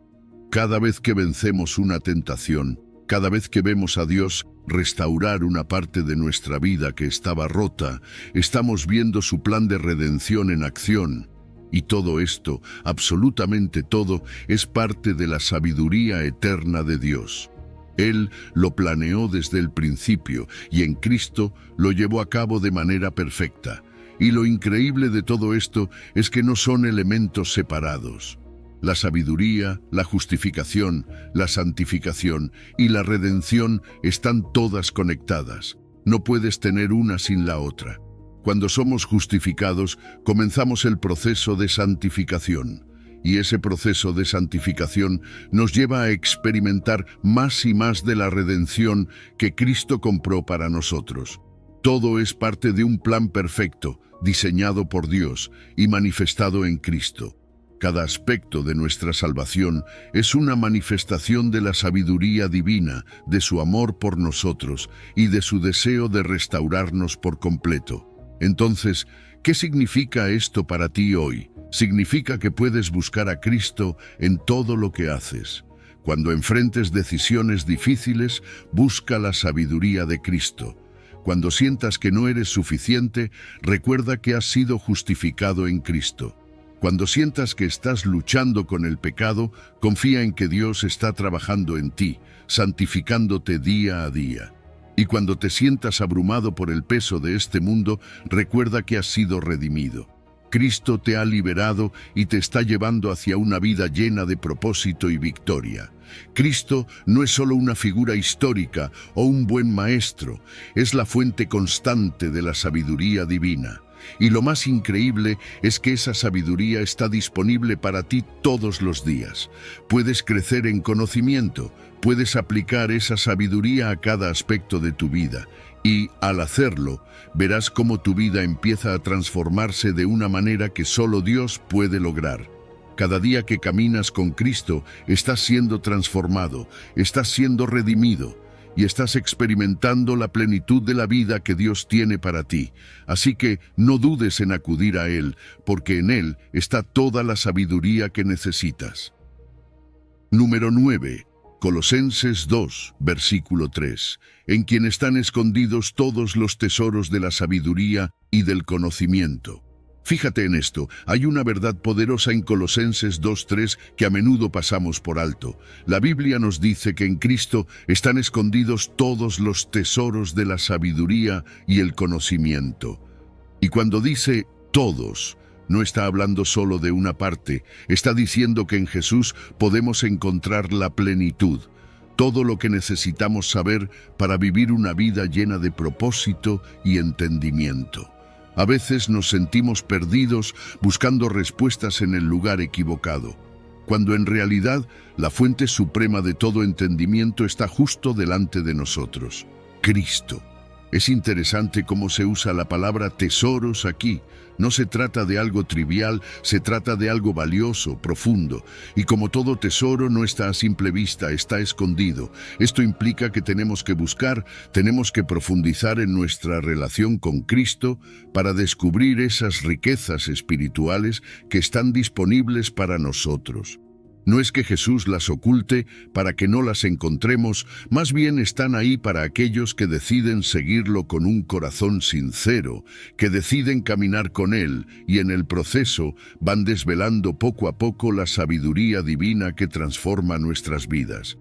Cada vez que vencemos una tentación, cada vez que vemos a Dios restaurar una parte de nuestra vida que estaba rota, estamos viendo su plan de redención en acción. Y todo esto, absolutamente todo, es parte de la sabiduría eterna de Dios. Él lo planeó desde el principio y en Cristo lo llevó a cabo de manera perfecta. Y lo increíble de todo esto es que no son elementos separados. La sabiduría, la justificación, la santificación y la redención están todas conectadas. No puedes tener una sin la otra. Cuando somos justificados, comenzamos el proceso de santificación. Y ese proceso de santificación nos lleva a experimentar más y más de la redención que Cristo compró para nosotros. Todo es parte de un plan perfecto, diseñado por Dios y manifestado en Cristo. Cada aspecto de nuestra salvación es una manifestación de la sabiduría divina, de su amor por nosotros y de su deseo de restaurarnos por completo. Entonces, ¿qué significa esto para ti hoy? Significa que puedes buscar a Cristo en todo lo que haces. Cuando enfrentes decisiones difíciles, busca la sabiduría de Cristo. Cuando sientas que no eres suficiente, recuerda que has sido justificado en Cristo. Cuando sientas que estás luchando con el pecado, confía en que Dios está trabajando en ti, santificándote día a día. Y cuando te sientas abrumado por el peso de este mundo, recuerda que has sido redimido. Cristo te ha liberado y te está llevando hacia una vida llena de propósito y victoria. Cristo no es solo una figura histórica o un buen maestro, es la fuente constante de la sabiduría divina. Y lo más increíble es que esa sabiduría está disponible para ti todos los días. Puedes crecer en conocimiento, puedes aplicar esa sabiduría a cada aspecto de tu vida. Y, al hacerlo, verás cómo tu vida empieza a transformarse de una manera que solo Dios puede lograr. Cada día que caminas con Cristo, estás siendo transformado, estás siendo redimido y estás experimentando la plenitud de la vida que Dios tiene para ti. Así que no dudes en acudir a Él, porque en Él está toda la sabiduría que necesitas. Número 9. Colosenses 2, versículo 3. En quien están escondidos todos los tesoros de la sabiduría y del conocimiento. Fíjate en esto, hay una verdad poderosa en Colosenses 2:3 que a menudo pasamos por alto. La Biblia nos dice que en Cristo están escondidos todos los tesoros de la sabiduría y el conocimiento. Y cuando dice todos, no está hablando solo de una parte, está diciendo que en Jesús podemos encontrar la plenitud, todo lo que necesitamos saber para vivir una vida llena de propósito y entendimiento. A veces nos sentimos perdidos buscando respuestas en el lugar equivocado, cuando en realidad la fuente suprema de todo entendimiento está justo delante de nosotros, Cristo. Es interesante cómo se usa la palabra tesoros aquí. No se trata de algo trivial, se trata de algo valioso, profundo. Y como todo tesoro no está a simple vista, está escondido. Esto implica que tenemos que buscar, tenemos que profundizar en nuestra relación con Cristo para descubrir esas riquezas espirituales que están disponibles para nosotros. No es que Jesús las oculte para que no las encontremos, más bien están ahí para aquellos que deciden seguirlo con un corazón sincero, que deciden caminar con Él y en el proceso van desvelando poco a poco la sabiduría divina que transforma nuestras vidas.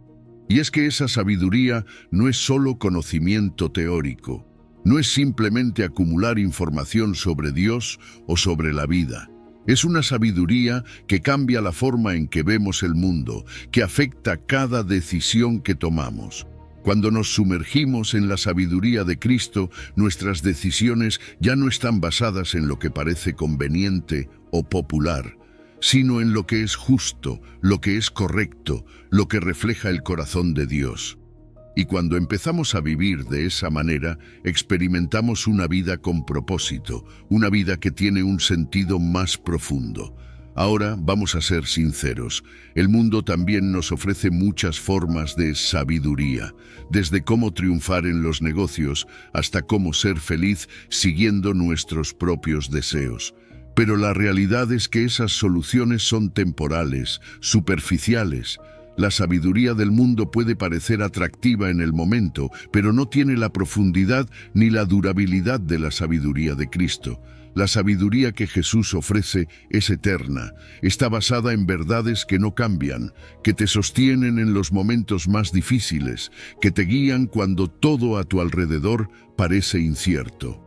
Y es que esa sabiduría no es solo conocimiento teórico, no es simplemente acumular información sobre Dios o sobre la vida. Es una sabiduría que cambia la forma en que vemos el mundo, que afecta cada decisión que tomamos. Cuando nos sumergimos en la sabiduría de Cristo, nuestras decisiones ya no están basadas en lo que parece conveniente o popular, sino en lo que es justo, lo que es correcto, lo que refleja el corazón de Dios. Y cuando empezamos a vivir de esa manera, experimentamos una vida con propósito, una vida que tiene un sentido más profundo. Ahora vamos a ser sinceros, el mundo también nos ofrece muchas formas de sabiduría, desde cómo triunfar en los negocios hasta cómo ser feliz siguiendo nuestros propios deseos. Pero la realidad es que esas soluciones son temporales, superficiales. La sabiduría del mundo puede parecer atractiva en el momento, pero no tiene la profundidad ni la durabilidad de la sabiduría de Cristo. La sabiduría que Jesús ofrece es eterna, está basada en verdades que no cambian, que te sostienen en los momentos más difíciles, que te guían cuando todo a tu alrededor parece incierto.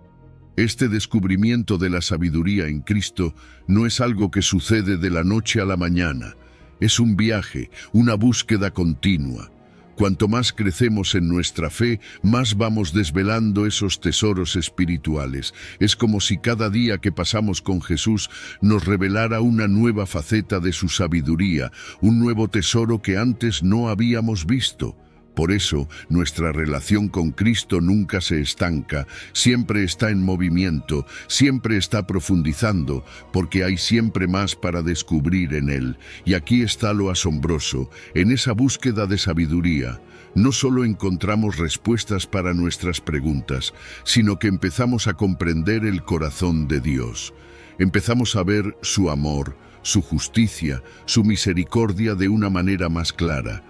Este descubrimiento de la sabiduría en Cristo no es algo que sucede de la noche a la mañana. Es un viaje, una búsqueda continua. Cuanto más crecemos en nuestra fe, más vamos desvelando esos tesoros espirituales. Es como si cada día que pasamos con Jesús nos revelara una nueva faceta de su sabiduría, un nuevo tesoro que antes no habíamos visto. Por eso, nuestra relación con Cristo nunca se estanca, siempre está en movimiento, siempre está profundizando, porque hay siempre más para descubrir en Él. Y aquí está lo asombroso, en esa búsqueda de sabiduría, no solo encontramos respuestas para nuestras preguntas, sino que empezamos a comprender el corazón de Dios. Empezamos a ver su amor, su justicia, su misericordia de una manera más clara.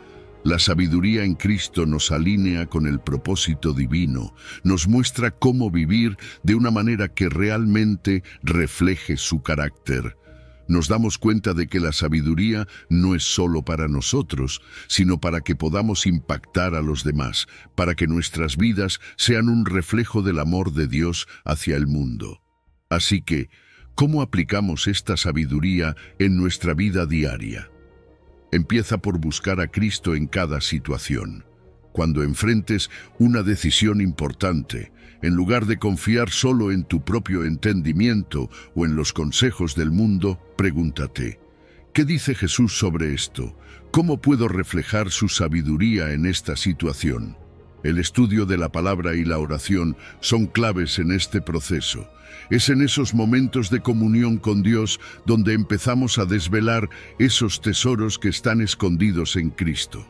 La sabiduría en Cristo nos alinea con el propósito divino, nos muestra cómo vivir de una manera que realmente refleje su carácter. Nos damos cuenta de que la sabiduría no es solo para nosotros, sino para que podamos impactar a los demás, para que nuestras vidas sean un reflejo del amor de Dios hacia el mundo. Así que, ¿cómo aplicamos esta sabiduría en nuestra vida diaria? Empieza por buscar a Cristo en cada situación. Cuando enfrentes una decisión importante, En lugar de confiar solo en tu propio entendimiento o en los consejos del mundo, pregúntate, ¿qué dice Jesús sobre esto? ¿Cómo puedo reflejar su sabiduría en esta situación? El estudio de la palabra y la oración son claves en este proceso. Es en esos momentos de comunión con Dios donde empezamos a desvelar esos tesoros que están escondidos en Cristo.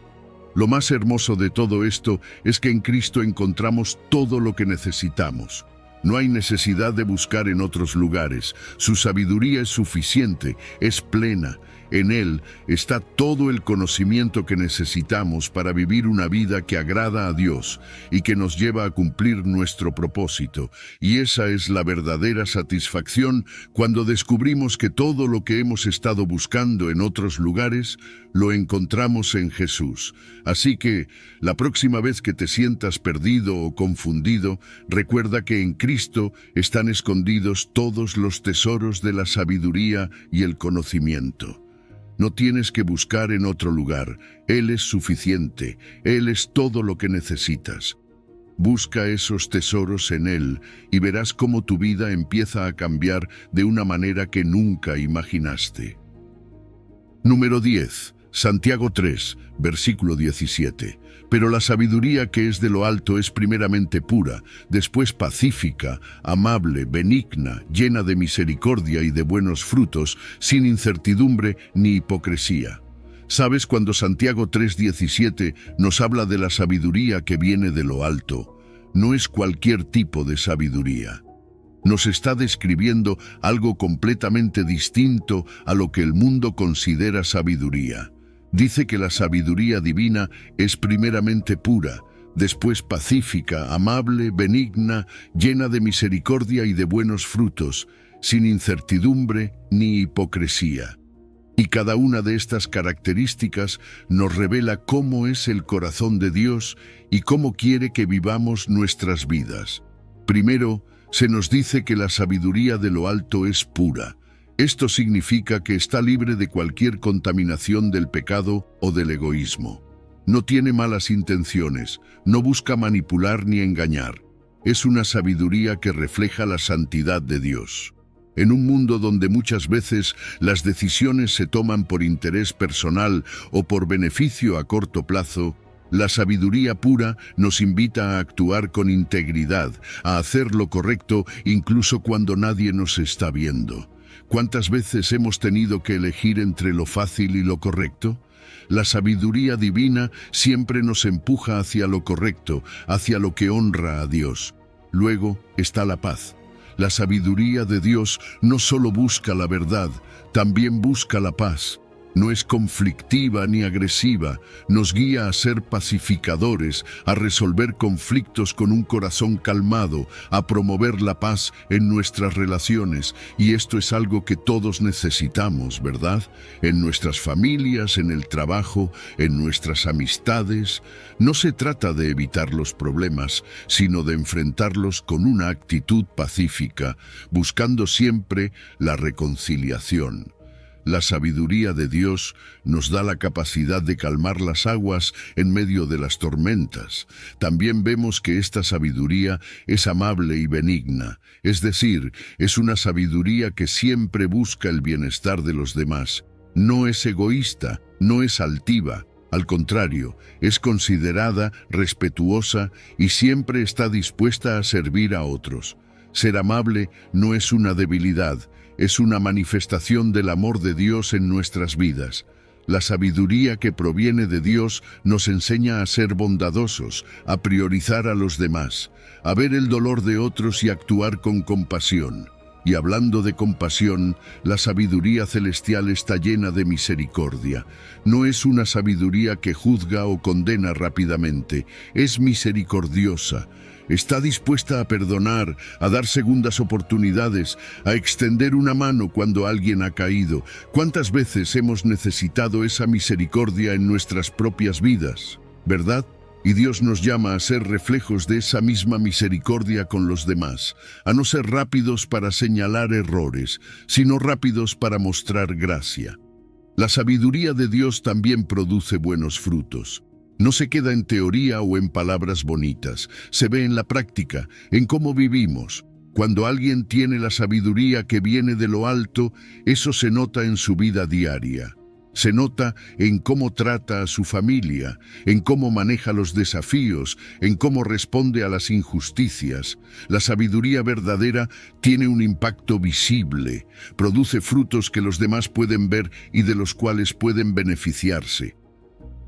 Lo más hermoso de todo esto es que en Cristo encontramos todo lo que necesitamos. No hay necesidad de buscar en otros lugares. Su sabiduría es suficiente, es plena. En Él está todo el conocimiento que necesitamos para vivir una vida que agrada a Dios y que nos lleva a cumplir nuestro propósito. Y esa es la verdadera satisfacción cuando descubrimos que todo lo que hemos estado buscando en otros lugares lo encontramos en Jesús. Así que, la próxima vez que te sientas perdido o confundido, recuerda que en Cristo están escondidos todos los tesoros de la sabiduría y el conocimiento. No tienes que buscar en otro lugar. Él es suficiente. Él es todo lo que necesitas. Busca esos tesoros en Él y verás cómo tu vida empieza a cambiar de una manera que nunca imaginaste. Número 10. Santiago 3, versículo 17. Pero la sabiduría que es de lo alto es primeramente pura, después pacífica, amable, benigna, llena de misericordia y de buenos frutos, sin incertidumbre ni hipocresía. ¿Sabes cuando Santiago 3:17 nos habla de la sabiduría que viene de lo alto? No es cualquier tipo de sabiduría. Nos está describiendo algo completamente distinto a lo que el mundo considera sabiduría. Dice que la sabiduría divina es primeramente pura, después pacífica, amable, benigna, llena de misericordia y de buenos frutos, sin incertidumbre ni hipocresía. Y cada una de estas características nos revela cómo es el corazón de Dios y cómo quiere que vivamos nuestras vidas. Primero, se nos dice que la sabiduría de lo alto es pura. Esto significa que está libre de cualquier contaminación del pecado o del egoísmo. No tiene malas intenciones, no busca manipular ni engañar. Es una sabiduría que refleja la santidad de Dios. En un mundo donde muchas veces las decisiones se toman por interés personal o por beneficio a corto plazo, la sabiduría pura nos invita a actuar con integridad, a hacer lo correcto incluso cuando nadie nos está viendo. ¿Cuántas veces hemos tenido que elegir entre lo fácil y lo correcto? La sabiduría divina siempre nos empuja hacia lo correcto, hacia lo que honra a Dios. Luego está la paz. La sabiduría de Dios no solo busca la verdad, también busca la paz. No es conflictiva ni agresiva, nos guía a ser pacificadores, a resolver conflictos con un corazón calmado, a promover la paz en nuestras relaciones. Y esto es algo que todos necesitamos, ¿verdad? En nuestras familias, en el trabajo, en nuestras amistades. No se trata de evitar los problemas, sino de enfrentarlos con una actitud pacífica, buscando siempre la reconciliación. La sabiduría de Dios nos da la capacidad de calmar las aguas en medio de las tormentas. También vemos que esta sabiduría es amable y benigna, es decir, es una sabiduría que siempre busca el bienestar de los demás. No es egoísta, no es altiva. Al contrario, es considerada, respetuosa y siempre está dispuesta a servir a otros. Ser amable no es una debilidad, es una manifestación del amor de Dios en nuestras vidas. La sabiduría que proviene de Dios nos enseña a ser bondadosos, a priorizar a los demás, a ver el dolor de otros y actuar con compasión. Y hablando de compasión, la sabiduría celestial está llena de misericordia. No es una sabiduría que juzga o condena rápidamente, es misericordiosa. Está dispuesta a perdonar, a dar segundas oportunidades, a extender una mano cuando alguien ha caído. ¿Cuántas veces hemos necesitado esa misericordia en nuestras propias vidas? ¿Verdad? Y Dios nos llama a ser reflejos de esa misma misericordia con los demás, a no ser rápidos para señalar errores, sino rápidos para mostrar gracia. La sabiduría de Dios también produce buenos frutos. No se queda en teoría o en palabras bonitas, se ve en la práctica, en cómo vivimos. Cuando alguien tiene la sabiduría que viene de lo alto, eso se nota en su vida diaria. Se nota en cómo trata a su familia, en cómo maneja los desafíos, en cómo responde a las injusticias. La sabiduría verdadera tiene un impacto visible, produce frutos que los demás pueden ver y de los cuales pueden beneficiarse.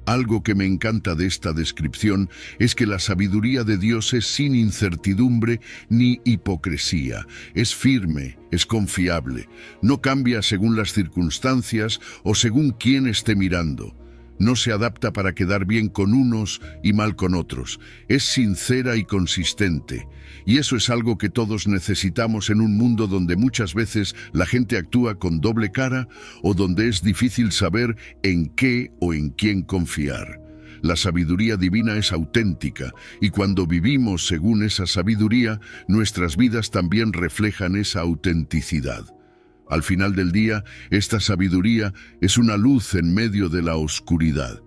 Algo que me encanta de esta descripción es que la sabiduría de Dios es sin incertidumbre ni hipocresía. Es firme, es confiable, no cambia según las circunstancias o según quién esté mirando. No se adapta para quedar bien con unos y mal con otros. Es sincera y consistente. Y eso es algo que todos necesitamos en un mundo donde muchas veces la gente actúa con doble cara o donde es difícil saber en qué o en quién confiar. La sabiduría divina es auténtica y cuando vivimos según esa sabiduría, nuestras vidas también reflejan esa autenticidad. Al final del día, esta sabiduría es una luz en medio de la oscuridad.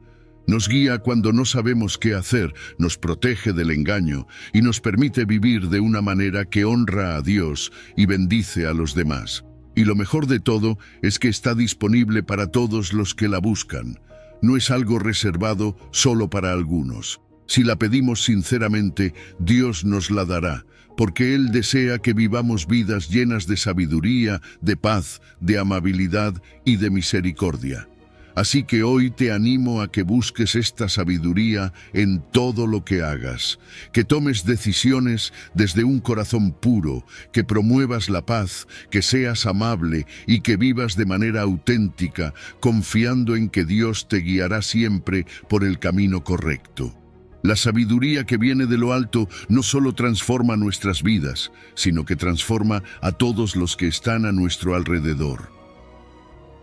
Nos guía cuando no sabemos qué hacer, nos protege del engaño y nos permite vivir de una manera que honra a Dios y bendice a los demás. Y lo mejor de todo es que está disponible para todos los que la buscan. No es algo reservado solo para algunos. Si la pedimos sinceramente, Dios nos la dará, porque Él desea que vivamos vidas llenas de sabiduría, de paz, de amabilidad y de misericordia. Así que hoy te animo a que busques esta sabiduría en todo lo que hagas, que tomes decisiones desde un corazón puro, que promuevas la paz, que seas amable y que vivas de manera auténtica, confiando en que Dios te guiará siempre por el camino correcto. La sabiduría que viene de lo alto no solo transforma nuestras vidas, sino que transforma a todos los que están a nuestro alrededor.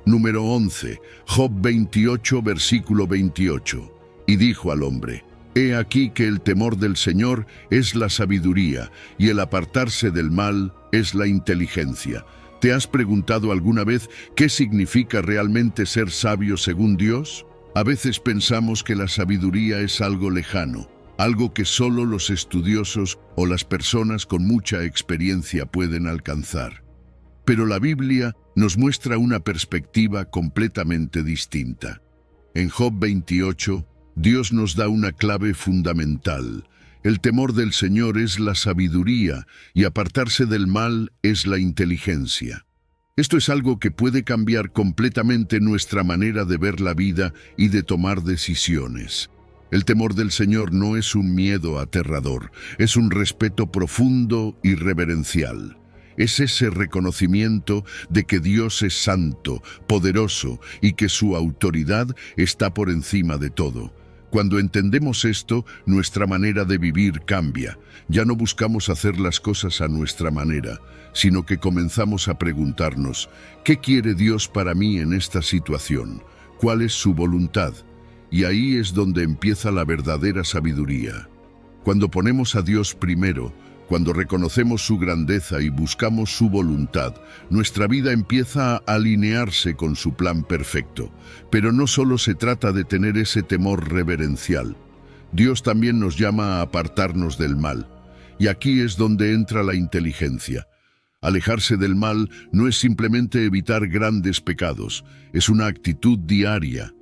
Número 11. Job 28, versículo 28. Y dijo al hombre: He aquí que el temor del Señor es la sabiduría, y el apartarse del mal es la inteligencia. ¿Te has preguntado alguna vez qué significa realmente ser sabio según Dios? A veces pensamos que la sabiduría es algo lejano, algo que solo los estudiosos o las personas con mucha experiencia pueden alcanzar. Pero la Biblia nos muestra una perspectiva completamente distinta. En Job 28, Dios nos da una clave fundamental. El temor del Señor es la sabiduría y apartarse del mal es la inteligencia. Esto es algo que puede cambiar completamente nuestra manera de ver la vida y de tomar decisiones. El temor del Señor no es un miedo aterrador, es un respeto profundo y reverencial. Es ese reconocimiento de que Dios es santo, poderoso y que su autoridad está por encima de todo. Cuando entendemos esto, nuestra manera de vivir cambia. Ya no buscamos hacer las cosas a nuestra manera, sino que comenzamos a preguntarnos: ¿qué quiere Dios para mí en esta situación? ¿Cuál es su voluntad? Y ahí es donde empieza la verdadera sabiduría. Cuando ponemos a Dios primero, cuando reconocemos su grandeza y buscamos su voluntad, nuestra vida empieza a alinearse con su plan perfecto. Pero no solo se trata de tener ese temor reverencial. Dios también nos llama a apartarnos del mal. Y aquí es donde entra la inteligencia. Alejarse del mal no es simplemente evitar grandes pecados, es una actitud diaria.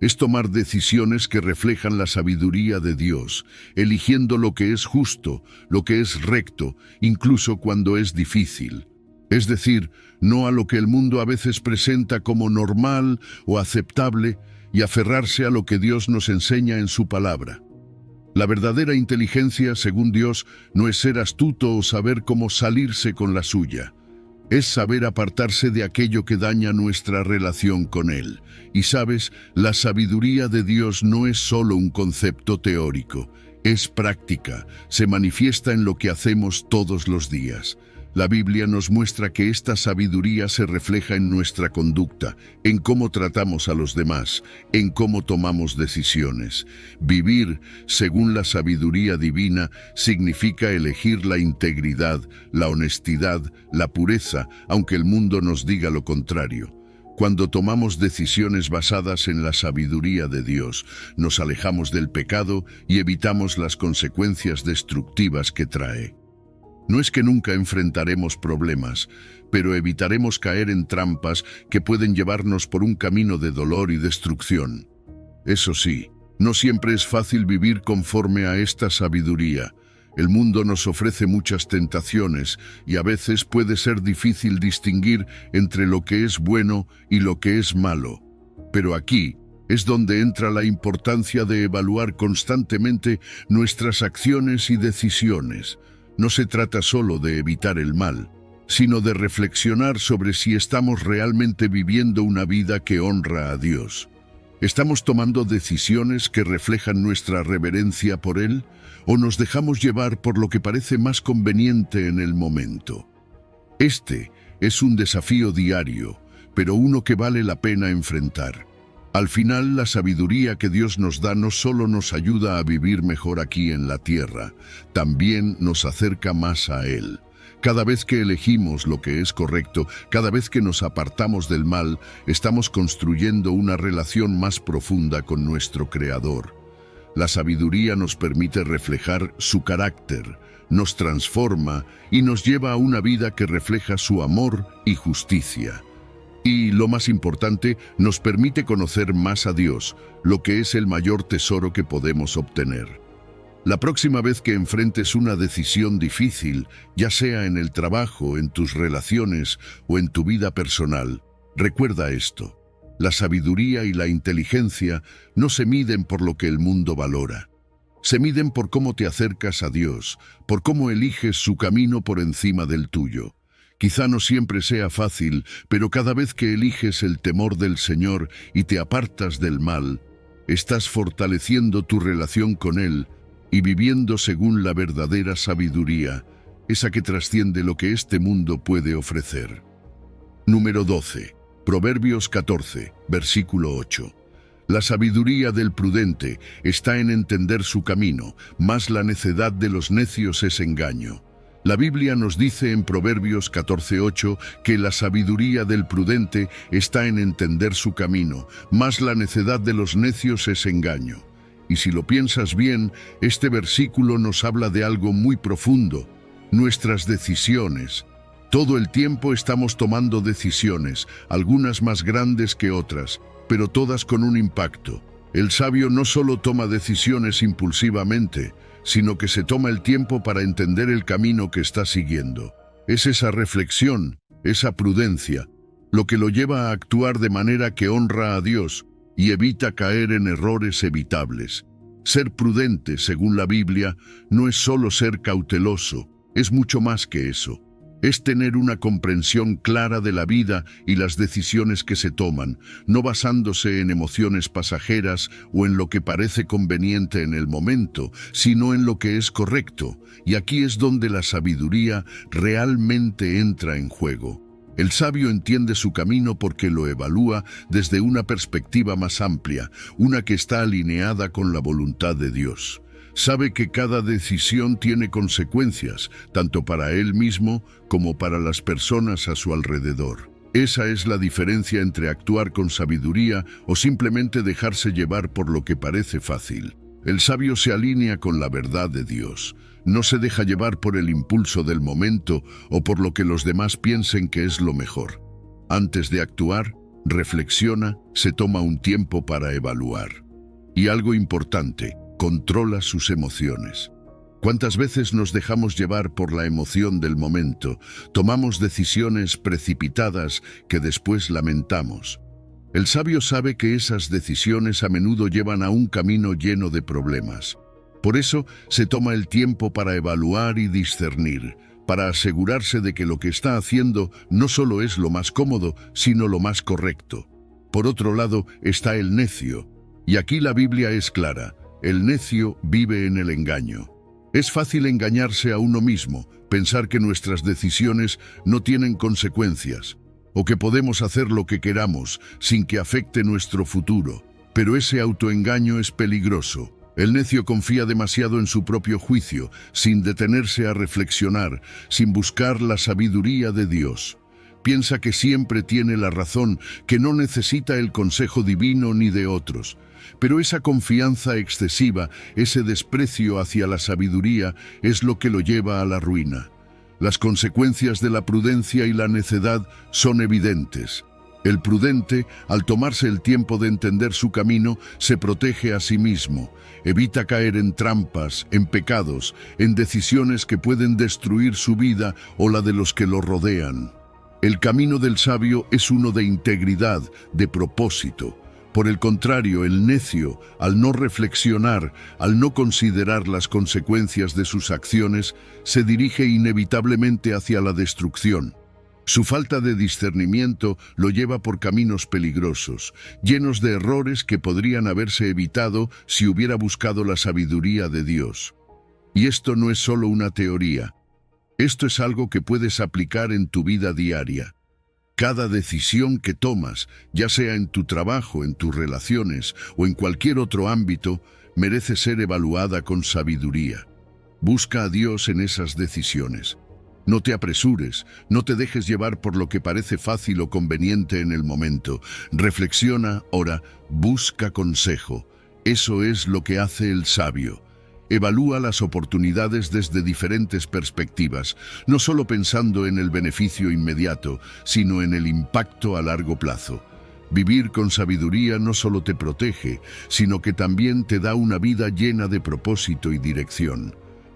Es tomar decisiones que reflejan la sabiduría de Dios, eligiendo lo que es justo, lo que es recto, incluso cuando es difícil. Es decir, no a lo que el mundo a veces presenta como normal o aceptable, y aferrarse a lo que Dios nos enseña en su palabra. La verdadera inteligencia, según Dios, no es ser astuto o saber cómo salirse con la suya. Es saber apartarse de aquello que daña nuestra relación con Él. Y sabes, la sabiduría de Dios no es solo un concepto teórico, es práctica, se manifiesta en lo que hacemos todos los días. La Biblia nos muestra que esta sabiduría se refleja en nuestra conducta, en cómo tratamos a los demás, en cómo tomamos decisiones. Vivir según la sabiduría divina significa elegir la integridad, la honestidad, la pureza, aunque el mundo nos diga lo contrario. Cuando tomamos decisiones basadas en la sabiduría de Dios, nos alejamos del pecado y evitamos las consecuencias destructivas que trae. No es que nunca enfrentaremos problemas, pero evitaremos caer en trampas que pueden llevarnos por un camino de dolor y destrucción. Eso sí, no siempre es fácil vivir conforme a esta sabiduría. El mundo nos ofrece muchas tentaciones y a veces puede ser difícil distinguir entre lo que es bueno y lo que es malo. Pero aquí es donde entra la importancia de evaluar constantemente nuestras acciones y decisiones. No se trata solo de evitar el mal, sino de reflexionar sobre si estamos realmente viviendo una vida que honra a Dios. ¿Estamos tomando decisiones que reflejan nuestra reverencia por Él o nos dejamos llevar por lo que parece más conveniente en el momento? Este es un desafío diario, pero uno que vale la pena enfrentar. Al final, la sabiduría que Dios nos da no solo nos ayuda a vivir mejor aquí en la tierra, también nos acerca más a Él. Cada vez que elegimos lo que es correcto, cada vez que nos apartamos del mal, estamos construyendo una relación más profunda con nuestro Creador. La sabiduría nos permite reflejar su carácter, nos transforma y nos lleva a una vida que refleja su amor y justicia. Y, lo más importante, nos permite conocer más a Dios, lo que es el mayor tesoro que podemos obtener. La próxima vez que enfrentes una decisión difícil, ya sea en el trabajo, en tus relaciones o en tu vida personal, recuerda esto: la sabiduría y la inteligencia no se miden por lo que el mundo valora. Se miden por cómo te acercas a Dios, por cómo eliges su camino por encima del tuyo. Quizá no siempre sea fácil, pero cada vez que eliges el temor del Señor y te apartas del mal, estás fortaleciendo tu relación con Él y viviendo según la verdadera sabiduría, esa que trasciende lo que este mundo puede ofrecer. Número 12. Proverbios 14, versículo 8. La sabiduría del prudente está en entender su camino, mas la necedad de los necios es engaño. La Biblia nos dice en Proverbios 14:8 que la sabiduría del prudente está en entender su camino, mas la necedad de los necios es engaño. Y si lo piensas bien, este versículo nos habla de algo muy profundo: nuestras decisiones. Todo el tiempo estamos tomando decisiones, algunas más grandes que otras, pero todas con un impacto. El sabio no solo toma decisiones impulsivamente, sino que se toma el tiempo para entender el camino que está siguiendo. Es esa reflexión, esa prudencia, lo que lo lleva a actuar de manera que honra a Dios y evita caer en errores evitables. Ser prudente, según la Biblia, no es solo ser cauteloso, es mucho más que eso. Es tener una comprensión clara de la vida y las decisiones que se toman, no basándose en emociones pasajeras o en lo que parece conveniente en el momento, sino en lo que es correcto. Y aquí es donde la sabiduría realmente entra en juego. El sabio entiende su camino porque lo evalúa desde una perspectiva más amplia, una que está alineada con la voluntad de Dios. Sabe que cada decisión tiene consecuencias, tanto para él mismo como para las personas a su alrededor. Esa es la diferencia entre actuar con sabiduría o simplemente dejarse llevar por lo que parece fácil. El sabio se alinea con la verdad de Dios. No se deja llevar por el impulso del momento o por lo que los demás piensen que es lo mejor. Antes de actuar, reflexiona, se toma un tiempo para evaluar. Y algo importante: controla sus emociones. ¿Cuántas veces nos dejamos llevar por la emoción del momento? Tomamos decisiones precipitadas que después lamentamos. El sabio sabe que esas decisiones a menudo llevan a un camino lleno de problemas. Por eso se toma el tiempo para evaluar y discernir, para asegurarse de que lo que está haciendo no solo es lo más cómodo, sino lo más correcto. Por otro lado está el necio, y aquí la Biblia es clara: el necio vive en el engaño. Es fácil engañarse a uno mismo, pensar que nuestras decisiones no tienen consecuencias, o que podemos hacer lo que queramos sin que afecte nuestro futuro. Pero ese autoengaño es peligroso. El necio confía demasiado en su propio juicio, sin detenerse a reflexionar, sin buscar la sabiduría de Dios. Piensa que siempre tiene la razón, que no necesita el consejo divino ni de otros. Pero esa confianza excesiva, ese desprecio hacia la sabiduría, es lo que lo lleva a la ruina. Las consecuencias de la prudencia y la necedad son evidentes. El prudente, al tomarse el tiempo de entender su camino, se protege a sí mismo, evita caer en trampas, en pecados, en decisiones que pueden destruir su vida o la de los que lo rodean. El camino del sabio es uno de integridad, de propósito. Por el contrario, el necio, al no reflexionar, al no considerar las consecuencias de sus acciones, se dirige inevitablemente hacia la destrucción. Su falta de discernimiento lo lleva por caminos peligrosos, llenos de errores que podrían haberse evitado si hubiera buscado la sabiduría de Dios. Y esto no es solo una teoría. Esto es algo que puedes aplicar en tu vida diaria. Cada decisión que tomas, ya sea en tu trabajo, en tus relaciones o en cualquier otro ámbito, merece ser evaluada con sabiduría. Busca a Dios en esas decisiones. No te apresures, no te dejes llevar por lo que parece fácil o conveniente en el momento. Reflexiona, ora, busca consejo. Eso es lo que hace el sabio. Evalúa las oportunidades desde diferentes perspectivas, no solo pensando en el beneficio inmediato, sino en el impacto a largo plazo. Vivir con sabiduría no solo te protege, sino que también te da una vida llena de propósito y dirección.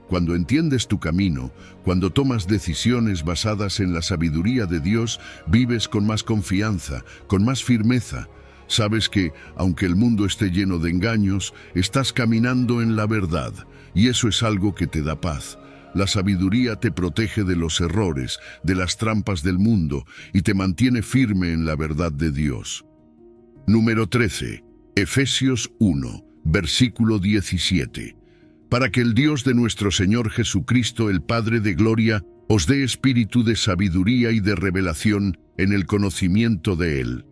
Cuando entiendes tu camino, cuando tomas decisiones basadas en la sabiduría de Dios, vives con más confianza, con más firmeza. Sabes que, aunque el mundo esté lleno de engaños, estás caminando en la verdad, y eso es algo que te da paz. La sabiduría te protege de los errores, de las trampas del mundo, y te mantiene firme en la verdad de Dios. Número 13. Efesios 1, versículo 17. Para que el Dios de nuestro Señor Jesucristo, el Padre de gloria, os dé espíritu de sabiduría y de revelación en el conocimiento de Él.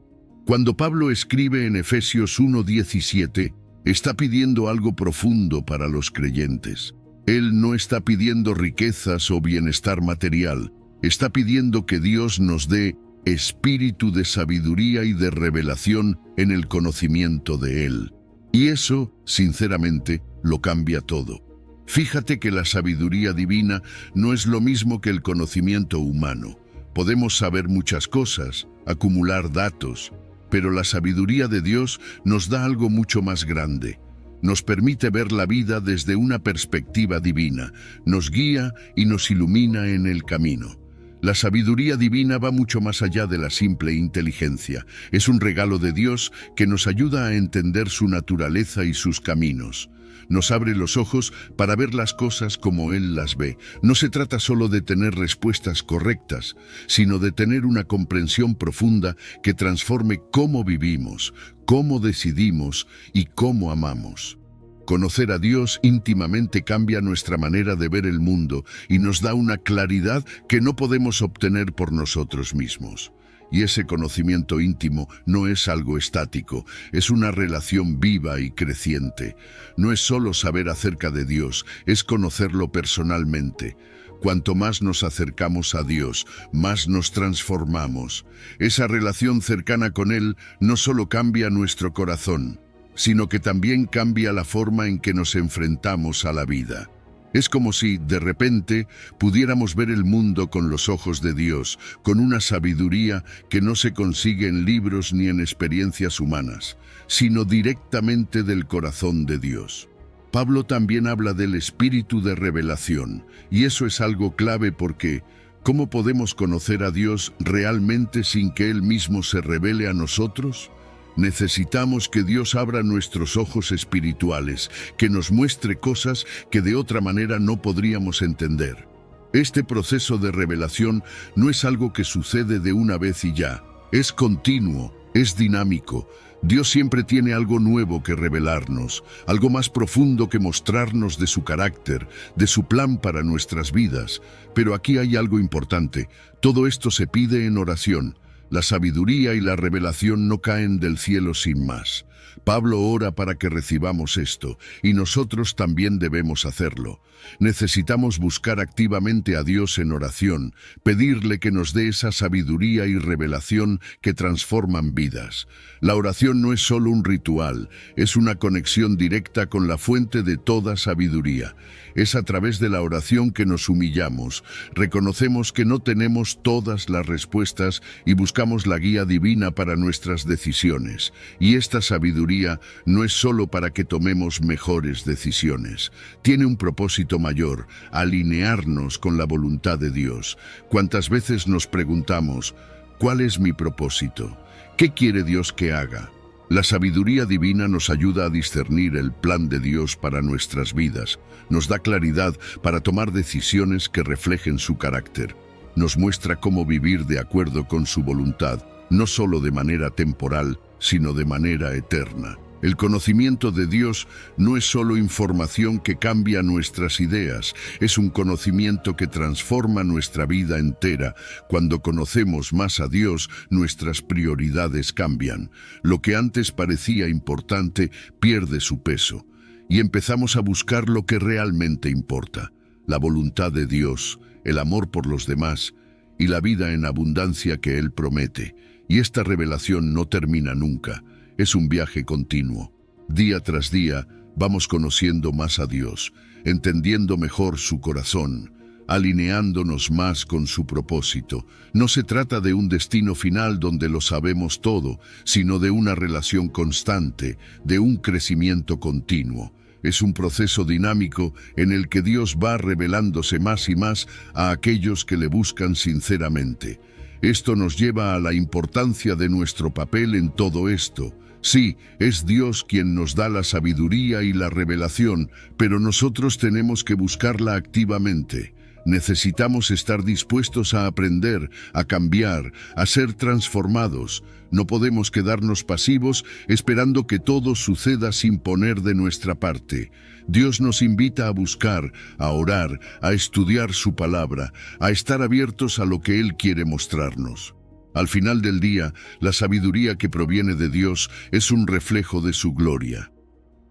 Cuando Pablo escribe en Efesios 1:17, está pidiendo algo profundo para los creyentes. Él no está pidiendo riquezas o bienestar material, está pidiendo que Dios nos dé espíritu de sabiduría y de revelación en el conocimiento de Él. Y eso, sinceramente, lo cambia todo. Fíjate que la sabiduría divina no es lo mismo que el conocimiento humano. Podemos saber muchas cosas, acumular datos, pero la sabiduría de Dios nos da algo mucho más grande. Nos permite ver la vida desde una perspectiva divina, nos guía y nos ilumina en el camino. La sabiduría divina va mucho más allá de la simple inteligencia. Es un regalo de Dios que nos ayuda a entender su naturaleza y sus caminos. Nos abre los ojos para ver las cosas como Él las ve. No se trata solo de tener respuestas correctas, sino de tener una comprensión profunda que transforme cómo vivimos, cómo decidimos y cómo amamos. Conocer a Dios íntimamente cambia nuestra manera de ver el mundo y nos da una claridad que no podemos obtener por nosotros mismos. Y ese conocimiento íntimo no es algo estático, es una relación viva y creciente. No es solo saber acerca de Dios, es conocerlo personalmente. Cuanto más nos acercamos a Dios, más nos transformamos. Esa relación cercana con Él no solo cambia nuestro corazón, sino que también cambia la forma en que nos enfrentamos a la vida. Es como si, de repente, pudiéramos ver el mundo con los ojos de Dios, con una sabiduría que no se consigue en libros ni en experiencias humanas, sino directamente del corazón de Dios. Pablo también habla del espíritu de revelación, y eso es algo clave porque, ¿cómo podemos conocer a Dios realmente sin que Él mismo se revele a nosotros? Necesitamos que Dios abra nuestros ojos espirituales, que nos muestre cosas que de otra manera no podríamos entender. Este proceso de revelación no es algo que sucede de una vez y ya. Es continuo, es dinámico. Dios siempre tiene algo nuevo que revelarnos, algo más profundo que mostrarnos de su carácter, de su plan para nuestras vidas. Pero aquí hay algo importante. Todo esto se pide en oración. La sabiduría y la revelación no caen del cielo sin más. Pablo ora para que recibamos esto, y nosotros también debemos hacerlo. Necesitamos buscar activamente a Dios en oración, pedirle que nos dé esa sabiduría y revelación que transforman vidas. La oración no es solo un ritual, es una conexión directa con la fuente de toda sabiduría. Es a través de la oración que nos humillamos, reconocemos que no tenemos todas las respuestas y buscamos la guía divina para nuestras decisiones. Y esta sabiduría no es solo para que tomemos mejores decisiones. Tiene un propósito mayor, alinearnos con la voluntad de Dios. ¿Cuántas veces nos preguntamos, ¿cuál es mi propósito? ¿Qué quiere Dios que haga? La sabiduría divina nos ayuda a discernir el plan de Dios para nuestras vidas, nos da claridad para tomar decisiones que reflejen su carácter, nos muestra cómo vivir de acuerdo con su voluntad, no solo de manera temporal, sino de manera eterna. El conocimiento de Dios no es solo información que cambia nuestras ideas, es un conocimiento que transforma nuestra vida entera. Cuando conocemos más a Dios, nuestras prioridades cambian. Lo que antes parecía importante pierde su peso y empezamos a buscar lo que realmente importa: la voluntad de Dios, el amor por los demás y la vida en abundancia que Él promete. Y esta revelación no termina nunca. Es un viaje continuo. Día tras día vamos conociendo más a Dios, entendiendo mejor su corazón, alineándonos más con su propósito. No se trata de un destino final donde lo sabemos todo, sino de una relación constante, de un crecimiento continuo. Es un proceso dinámico en el que Dios va revelándose más y más a aquellos que le buscan sinceramente. Esto nos lleva a la importancia de nuestro papel en todo esto. Sí, es Dios quien nos da la sabiduría y la revelación, pero nosotros tenemos que buscarla activamente. Necesitamos estar dispuestos a aprender, a cambiar, a ser transformados. No podemos quedarnos pasivos esperando que todo suceda sin poner de nuestra parte. Dios nos invita a buscar, a orar, a estudiar su palabra, a estar abiertos a lo que Él quiere mostrarnos. Al final del día, la sabiduría que proviene de Dios es un reflejo de su gloria.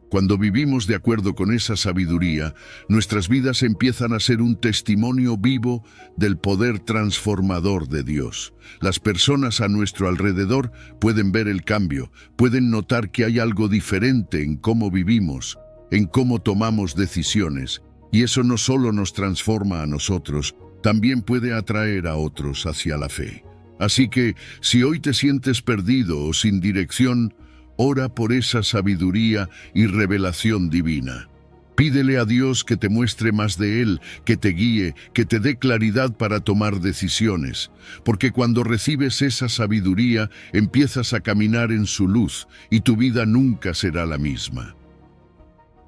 Cuando vivimos de acuerdo con esa sabiduría, nuestras vidas empiezan a ser un testimonio vivo del poder transformador de Dios. Las personas a nuestro alrededor pueden ver el cambio, pueden notar que hay algo diferente en cómo vivimos, en cómo tomamos decisiones, y eso no solo nos transforma a nosotros, también puede atraer a otros hacia la fe. Así que, si hoy te sientes perdido o sin dirección, ora por esa sabiduría y revelación divina. Pídele a Dios que te muestre más de Él, que te guíe, que te dé claridad para tomar decisiones, porque cuando recibes esa sabiduría, empiezas a caminar en su luz y tu vida nunca será la misma.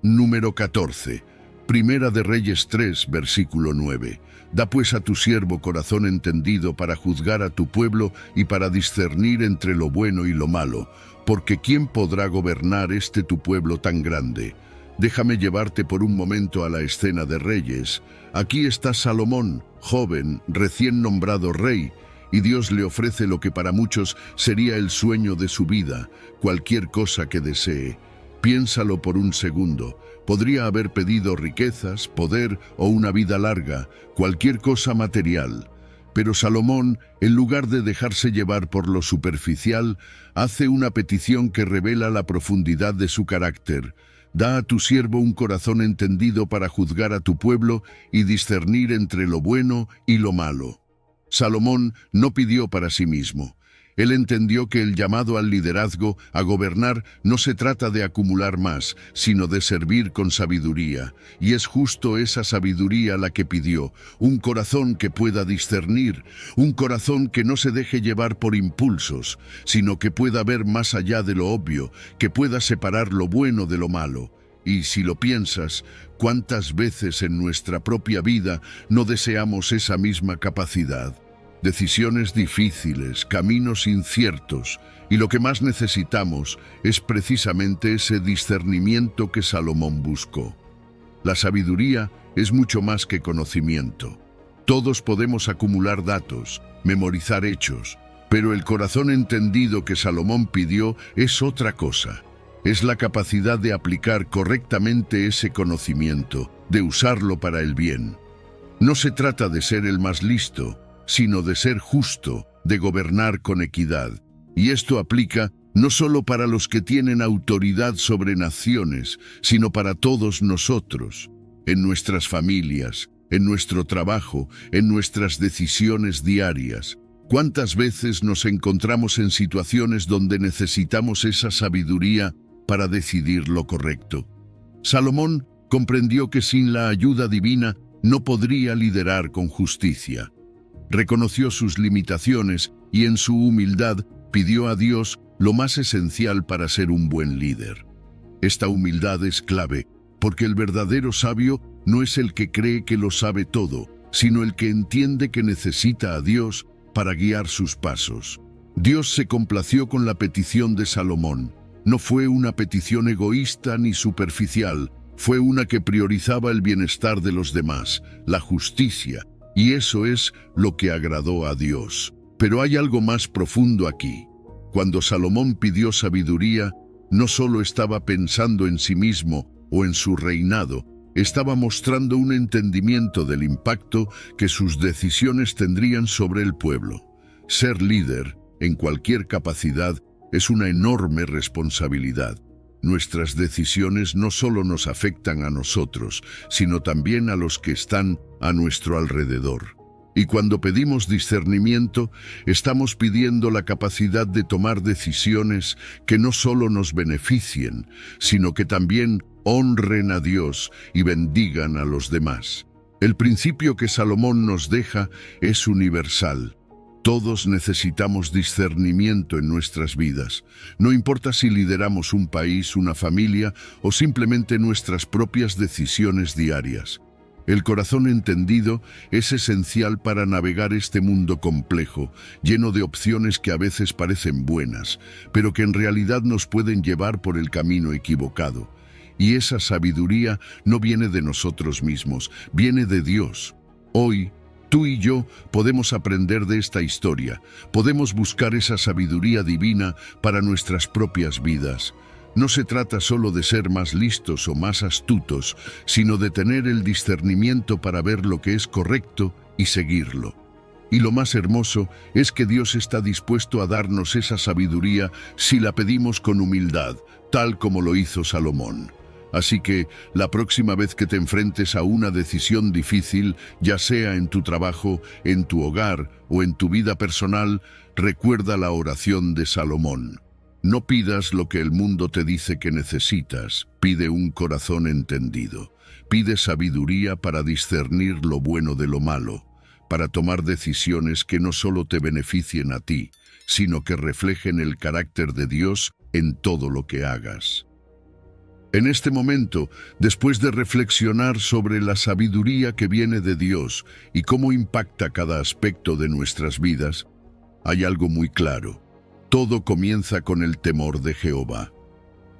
Número 14. Primera de Reyes 3, versículo 9. Da pues a tu siervo corazón entendido para juzgar a tu pueblo y para discernir entre lo bueno y lo malo, porque ¿quién podrá gobernar tu pueblo tan grande? Déjame llevarte por un momento a la escena de Reyes. Aquí está Salomón, joven, recién nombrado rey, y Dios le ofrece lo que para muchos sería el sueño de su vida, cualquier cosa que desee. Piénsalo por un segundo. Podría haber pedido riquezas, poder o una vida larga, cualquier cosa material. Pero Salomón, en lugar de dejarse llevar por lo superficial, hace una petición que revela la profundidad de su carácter. Da a tu siervo un corazón entendido para juzgar a tu pueblo y discernir entre lo bueno y lo malo. Salomón no pidió para sí mismo. Él entendió que el llamado al liderazgo, a gobernar, no se trata de acumular más, sino de servir con sabiduría. Y es justo esa sabiduría la que pidió, un corazón que pueda discernir, un corazón que no se deje llevar por impulsos, sino que pueda ver más allá de lo obvio, que pueda separar lo bueno de lo malo. Y si lo piensas, ¿cuántas veces en nuestra propia vida no deseamos esa misma capacidad? Decisiones difíciles, caminos inciertos, y lo que más necesitamos es precisamente ese discernimiento que Salomón buscó. La sabiduría es mucho más que conocimiento. Todos podemos acumular datos, memorizar hechos, pero el corazón entendido que Salomón pidió es otra cosa. es la capacidad de aplicar correctamente ese conocimiento, de usarlo para el bien. No se trata de ser el más listo, sino de ser justo, de gobernar con equidad. Y esto aplica no solo para los que tienen autoridad sobre naciones, sino para todos nosotros, en nuestras familias, en nuestro trabajo, en nuestras decisiones diarias. ¿Cuántas veces nos encontramos en situaciones donde necesitamos esa sabiduría para decidir lo correcto? Salomón comprendió que sin la ayuda divina no podría liderar con justicia. Reconoció sus limitaciones y en su humildad pidió a Dios lo más esencial para ser un buen líder. Esta humildad es clave, porque el verdadero sabio no es el que cree que lo sabe todo, sino el que entiende que necesita a Dios para guiar sus pasos. Dios se complació con la petición de Salomón. No fue una petición egoísta ni superficial, fue una que priorizaba el bienestar de los demás, la justicia, y eso es lo que agradó a Dios. Pero hay algo más profundo aquí. Cuando Salomón pidió sabiduría, no solo estaba pensando en sí mismo o en su reinado, estaba mostrando un entendimiento del impacto que sus decisiones tendrían sobre el pueblo. Ser líder, en cualquier capacidad, es una enorme responsabilidad. Nuestras decisiones no solo nos afectan a nosotros, sino también a los que están a nuestro alrededor. Y cuando pedimos discernimiento, estamos pidiendo la capacidad de tomar decisiones que no solo nos beneficien, sino que también honren a Dios y bendigan a los demás. El principio que Salomón nos deja es universal. Todos necesitamos discernimiento en nuestras vidas. No importa si lideramos un país, una familia o simplemente nuestras propias decisiones diarias. El corazón entendido es esencial para navegar este mundo complejo, lleno de opciones que a veces parecen buenas, pero que en realidad nos pueden llevar por el camino equivocado. Y esa sabiduría no viene de nosotros mismos, viene de Dios. Hoy, tú y yo podemos aprender de esta historia, podemos buscar esa sabiduría divina para nuestras propias vidas. No se trata solo de ser más listos o más astutos, sino de tener el discernimiento para ver lo que es correcto y seguirlo. Y lo más hermoso es que Dios está dispuesto a darnos esa sabiduría si la pedimos con humildad, tal como lo hizo Salomón. Así que, la próxima vez que te enfrentes a una decisión difícil, ya sea en tu trabajo, en tu hogar o en tu vida personal, recuerda la oración de Salomón. No pidas lo que el mundo te dice que necesitas, pide un corazón entendido. Pide sabiduría para discernir lo bueno de lo malo, para tomar decisiones que no solo te beneficien a ti, sino que reflejen el carácter de Dios en todo lo que hagas. En este momento, después de reflexionar sobre la sabiduría que viene de Dios y cómo impacta cada aspecto de nuestras vidas, hay algo muy claro. Todo comienza con el temor de Jehová.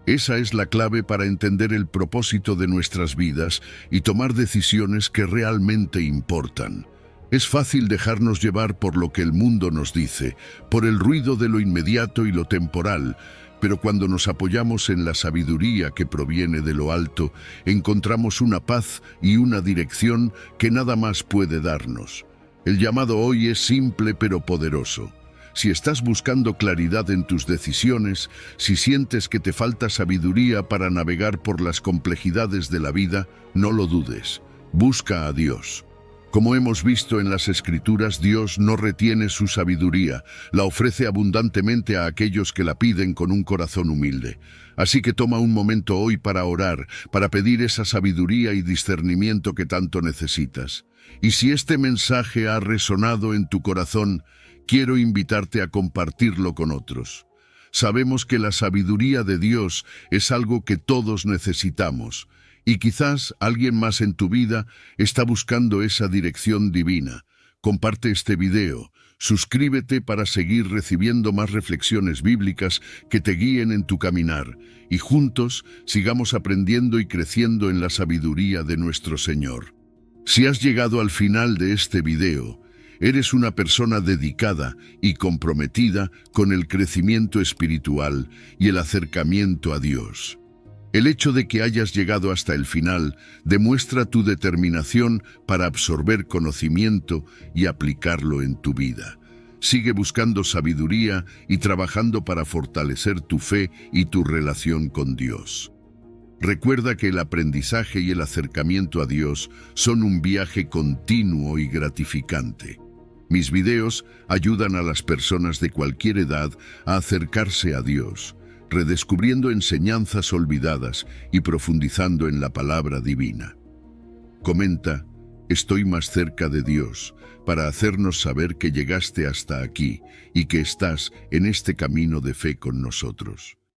Esa es la clave para entender el propósito de nuestras vidas y tomar decisiones que realmente importan. Es fácil dejarnos llevar por lo que el mundo nos dice, por el ruido de lo inmediato y lo temporal, pero cuando nos apoyamos en la sabiduría que proviene de lo alto, encontramos una paz y una dirección que nada más puede darnos. El llamado hoy es simple pero poderoso. Si estás buscando claridad en tus decisiones, si sientes que te falta sabiduría para navegar por las complejidades de la vida, no lo dudes. Busca a Dios. Como hemos visto en las Escrituras, Dios no retiene su sabiduría, la ofrece abundantemente a aquellos que la piden con un corazón humilde. Así que toma un momento hoy para orar, para pedir esa sabiduría y discernimiento que tanto necesitas. Y si este mensaje ha resonado en tu corazón, quiero invitarte a compartirlo con otros. Sabemos que la sabiduría de Dios es algo que todos necesitamos, y quizás alguien más en tu vida está buscando esa dirección divina. Comparte este video, suscríbete para seguir recibiendo más reflexiones bíblicas que te guíen en tu caminar, y juntos sigamos aprendiendo y creciendo en la sabiduría de nuestro Señor. Si has llegado al final de este video, Eres una persona dedicada y comprometida con el crecimiento espiritual y el acercamiento a Dios. El hecho de que hayas llegado hasta el final demuestra tu determinación para absorber conocimiento y aplicarlo en tu vida. Sigue buscando sabiduría y trabajando para fortalecer tu fe y tu relación con Dios. Recuerda que el aprendizaje y el acercamiento a Dios son un viaje continuo y gratificante. Mis videos ayudan a las personas de cualquier edad a acercarse a Dios, redescubriendo enseñanzas olvidadas y profundizando en la palabra divina. Comenta, estoy más cerca de Dios, para hacernos saber que llegaste hasta aquí y que estás en este camino de fe con nosotros.